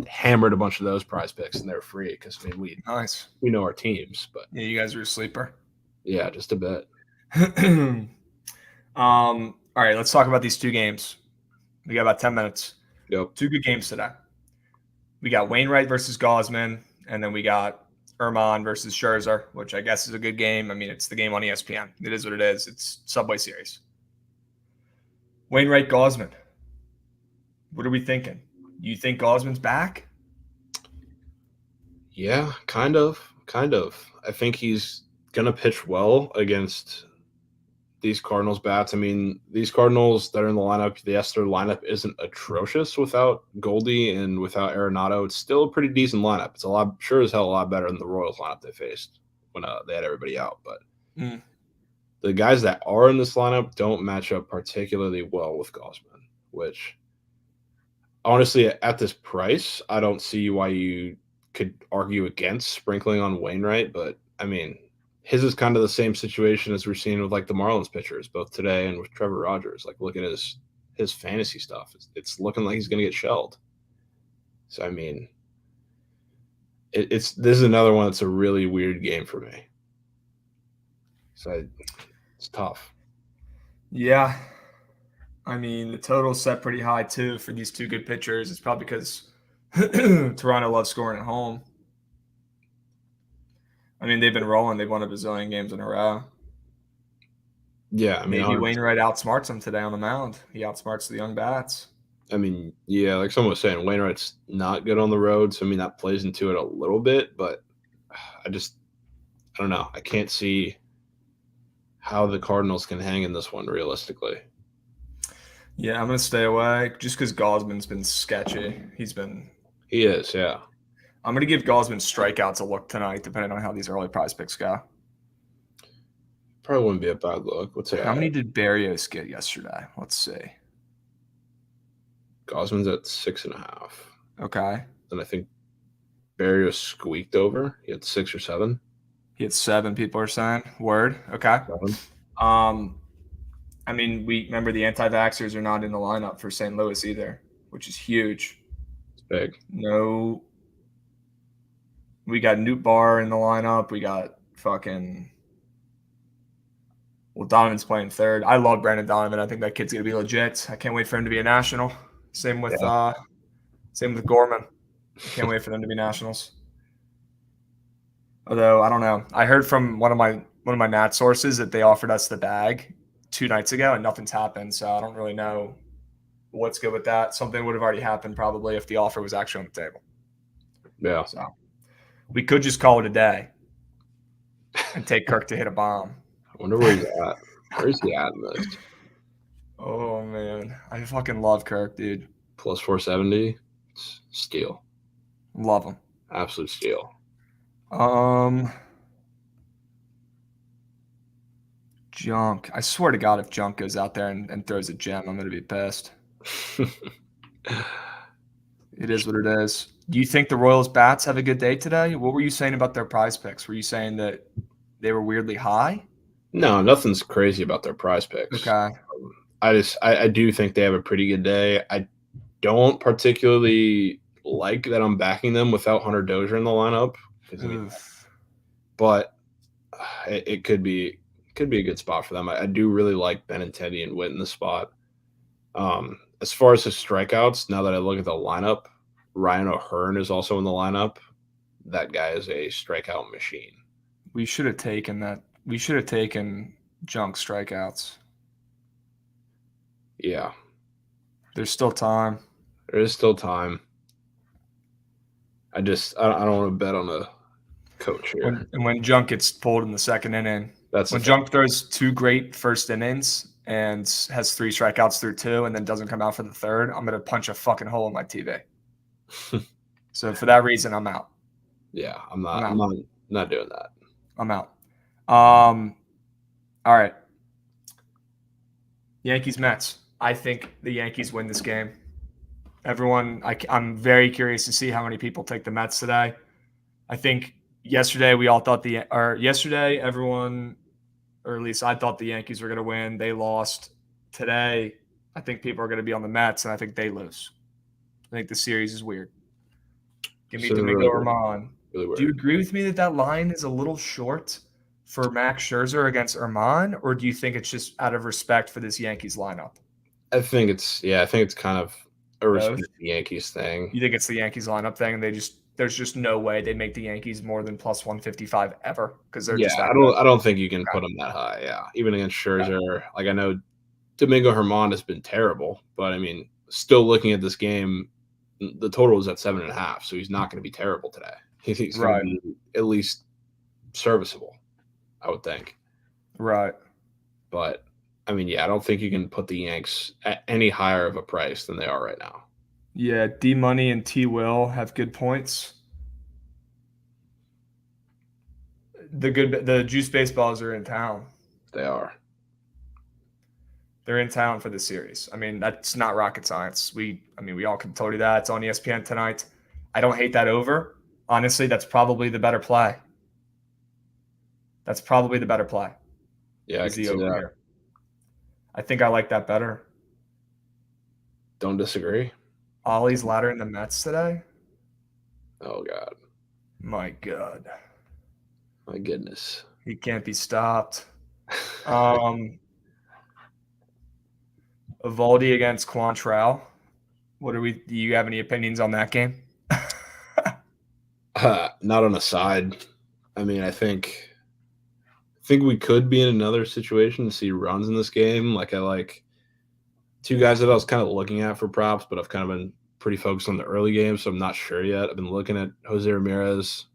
hammered a bunch of those prize picks and they're free because I mean we know our teams, but yeah, you guys are a sleeper. Yeah, just a bit. All right, let's talk about these two games. We got about 10 minutes. Yep. Two good games today. We got Wainwright versus Gausman, and then we got Erman versus Scherzer, which I guess is a good game. I mean, it's the game on ESPN. It is what it is. It's Subway Series. Wainwright, Gausman. What are we thinking? You think Gausman's back? Yeah, kind of. I think he's going to pitch well against these Cardinals bats. I mean, these Cardinals that are in the lineup, yes, their lineup isn't atrocious without Goldie and without Arenado. It's still a pretty decent lineup. It's sure as hell a lot better than the Royals lineup they faced when they had everybody out. But the guys that are in this lineup don't match up particularly well with Gausman, which honestly, at this price, I don't see why you could argue against sprinkling on Wainwright. But I mean, his is kind of the same situation as we're seeing with like the Marlins pitchers, both today and with Trevor Rogers. Like, look at his fantasy stuff. It's looking like he's going to get shelled. So I mean, this is another one that's a really weird game for me. So it's tough. Yeah, I mean the total's set pretty high too for these two good pitchers. It's probably because Toronto loves scoring at home. I mean, they've been rolling. They've won a bazillion games in a row. Yeah, I mean, maybe Wainwright outsmarts them today on the mound. He outsmarts the young bats. I mean, yeah, like someone was saying, Wainwright's not good on the road, so I mean that plays into it a little bit. But I don't know. I can't see how the Cardinals can hang in this one realistically. Yeah, I'm gonna stay away just because Gausman's been sketchy. He is, yeah. I'm going to give Gausman strikeouts a look tonight, depending on how these early prize picks go. Probably wouldn't be a bad look. How many did Berrios get yesterday? Let's see. Gausman's at 6.5. Okay. And I think Berrios squeaked over. He had 6 or 7. He had 7, people are saying. Word. Okay. 7. I mean, we remember the anti-vaxxers are not in the lineup for St. Louis either, which is huge. It's big. No. We got Newt Barr in the lineup. We got Donovan's playing third. I love Brandon Donovan. I think that kid's gonna be legit. I can't wait for him to be a national. Same with Gorman. I can't wait for them to be nationals. Although I don't know. I heard from one of my Nat sources that they offered us the bag 2 nights ago and nothing's happened. So I don't really know what's good with that. Something would have already happened probably if the offer was actually on the table. Yeah. So we could just call it a day and take Kirk to hit a bomb. I wonder where he's at. Where's he at in this? Oh, man. I fucking love Kirk, dude. Plus 470. Steal. Love him. Absolute steal. Junk. I swear to God, if Junk goes out there and throws a gem, I'm going to be pissed. It is what it is. Do you think the Royals bats have a good day today? What were you saying about their prize picks? Were you saying that they were weirdly high? No, nothing's crazy about their prize picks. Okay. I do think they have a pretty good day. I don't particularly like that I'm backing them without Hunter Dozier in the lineup. But it could be could be a good spot for them. I do really like Benintendi and Witt in the spot. As far as his strikeouts, now that I look at the lineup, Ryan O'Hearn is also in the lineup. That guy is a strikeout machine. We should have taken that. We should have taken junk strikeouts. Yeah. There's still time. There is still time. I don't want to bet on a coach here. When Junk gets pulled in the second inning, when Junk throws 2 great first innings and has 3 strikeouts through 2 and then doesn't come out for the third, I'm going to punch a fucking hole in my TV. So for that reason, I'm out. Yeah, I'm not doing that. I'm out. All right. Yankees Mets. I think the Yankees win this game. Everyone, I'm very curious to see how many people take the Mets today. I think yesterday we all thought everyone, or at least I thought the Yankees were going to win. They lost. Today, I think people are going to be on the Mets, and I think they lose. I think the series is weird. Give me Domingo Germán. Really do you agree with me that line is a little short for Max Scherzer against Germán, or do you think it's just out of respect for this Yankees lineup? I think it's kind of a respect the Yankees thing. You think it's the Yankees lineup thing, and there's just no way they make the Yankees more than plus 155 ever because they're just. I don't think you can put them that high. Yeah, even against Scherzer, like I know Domingo Germán has been terrible, but I mean, still looking at this game, the total is at 7.5, so he's not going to be terrible today. He's going to be at least serviceable, I would think. Right. But I mean, I don't think you can put the Yanks at any higher of a price than they are right now. Yeah, D Money and T Will have good points. The Juice Baseballs are in town. They are. They're in town for the series. I mean, that's not rocket science. We all can tell you that. It's on ESPN tonight. I don't hate that over. Honestly, that's probably the better play. Yeah, I can see that. Here. I think I like that better. Don't disagree. Ollie's ladder in the Mets today. Oh, God. My God. My goodness. He can't be stopped. Evaldi against Quantrill. Do you have any opinions on that game? Not on a side. I mean, I think we could be in another situation to see runs in this game. Like I like 2 guys that I was kind of looking at for props, but I've kind of been pretty focused on the early game, so I'm not sure yet. I've been looking at Jose Ramirez,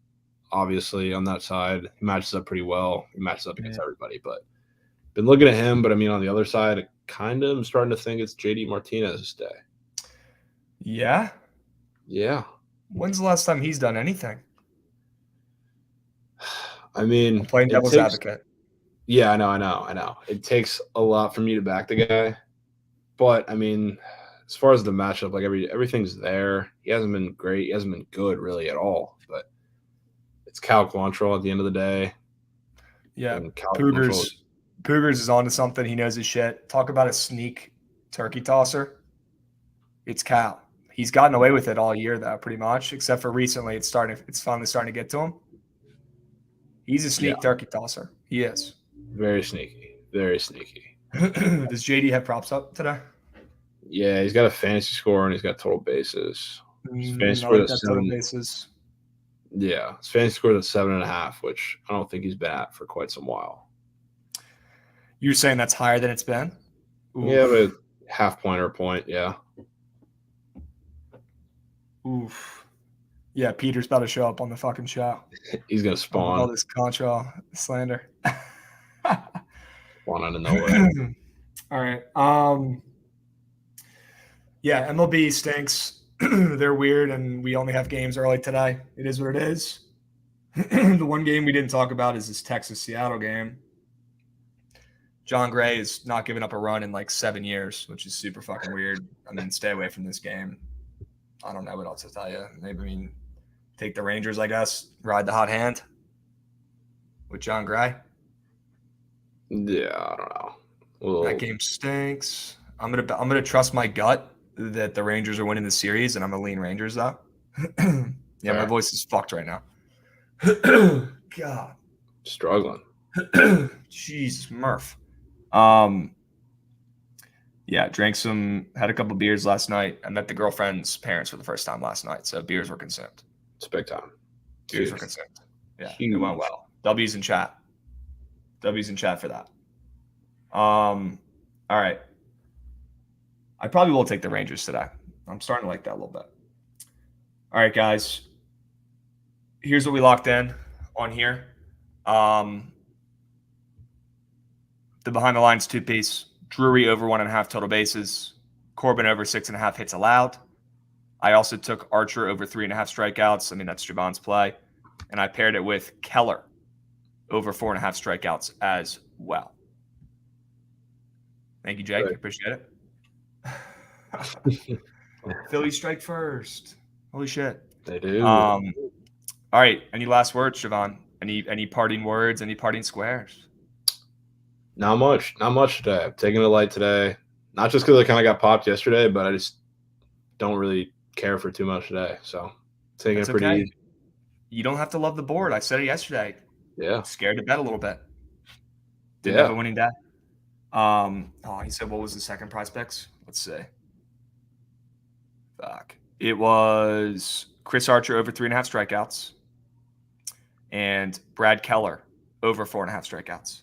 obviously, on that side. He matches up pretty well. He matches up against everybody, but been looking at him. But I mean, on the other side, I kind of am starting to think it's JD Martinez's day. Yeah? Yeah. When's the last time he's done anything? I mean, I'm playing devil's advocate. Yeah, I know. It takes a lot for me to back the guy. But, I mean, as far as the matchup, like everything's there. He hasn't been great. He hasn't been good really at all. But it's Cal Quantrill at the end of the day. Yeah, Cougars is onto something. He knows his shit. Talk about a sneak turkey tosser. It's Cal. He's gotten away with it all year, though, pretty much, except for recently. It's finally starting to get to him. He's a sneak turkey tosser. He is. Very sneaky. Very sneaky. Does JD have props up today? Yeah, he's got a fantasy score and he's got total bases. His fantasy score is total bases. Yeah, his fantasy score is at 7.5, which I don't think he's been at for quite some while. You're saying that's higher than it's been? Oof. Yeah, but half point or point, yeah. Oof. Yeah, Peter's about to show up on the fucking show. He's going to spawn. All this Contra slander. Spawn out of nowhere. All right. Yeah, MLB stinks. They're weird, and we only have games early today. It is what it is. The one game we didn't talk about is this Texas-Seattle game. John Gray is not giving up a run in like 7 years, which is super fucking weird. I mean, stay away from this game. I don't know what else to tell you. Maybe take the Rangers, I guess. Ride the hot hand with John Gray. Yeah, I don't know. Well, that game stinks. I'm gonna trust my gut that the Rangers are winning the series, and I'm gonna lean Rangers though. Yeah, my voice is fucked right now. God, struggling. Jesus, Murph. Yeah, had a couple beers last night. I met the girlfriend's parents for the first time last night, so beers were consumed. It's big time. Beers were consumed. Yeah, it went well. W's in chat. W's in chat for that. All right. I probably will take the Rangers today. I'm starting to like that a little bit. All right, guys. Here's what we locked in on here. The behind the lines 2-piece. Drury over 1.5 total bases. Corbin over 6.5 hits allowed. I also took Archer over 3.5 strikeouts. I mean, that's Jovan's play. And I paired it with Keller over 4.5 strikeouts as well. Thank you, Jake. Right. Appreciate it. Philly strike first. Holy shit. They do. All right. Any last words, Jovan? Any parting words? Any parting squares? Not much. Not much today. I'm taking it light today. Not just because I kind of got popped yesterday, but I just don't really care for too much today. So taking it pretty easy. You don't have to love the board. I said it yesterday. Yeah. Scared to bet a little bit. Didn't have a winning day. He said, what was the second prize picks? Let's see. Fuck. It was Chris Archer over 3.5 strikeouts and Brad Keller over 4.5 strikeouts.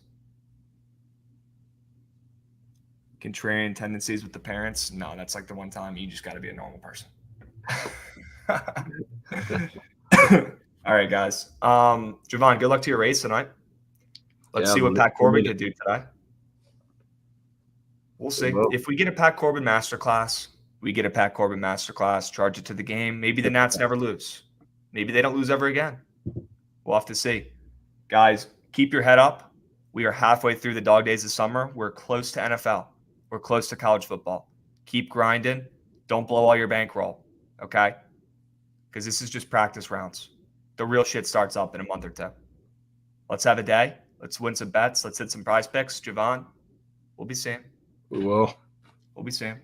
Contrarian tendencies with the parents? No, that's like the one time you just got to be a normal person. All right, guys. Jovan, good luck to your race tonight. Let's see what Pat Corbin can do today. We'll see. If we get a Pat Corbin masterclass, charge it to the game. Maybe the Nats never lose. Maybe they don't lose ever again. We'll have to see. Guys, keep your head up. We are halfway through the dog days of summer. We're close to NFL. We're close to college football. Keep grinding. Don't blow all your bankroll, okay? Because this is just practice rounds. The real shit starts up in a month or two. Let's have a day. Let's win some bets. Let's hit some prize picks. Jovan, we'll be seeing. We will. We'll be seeing.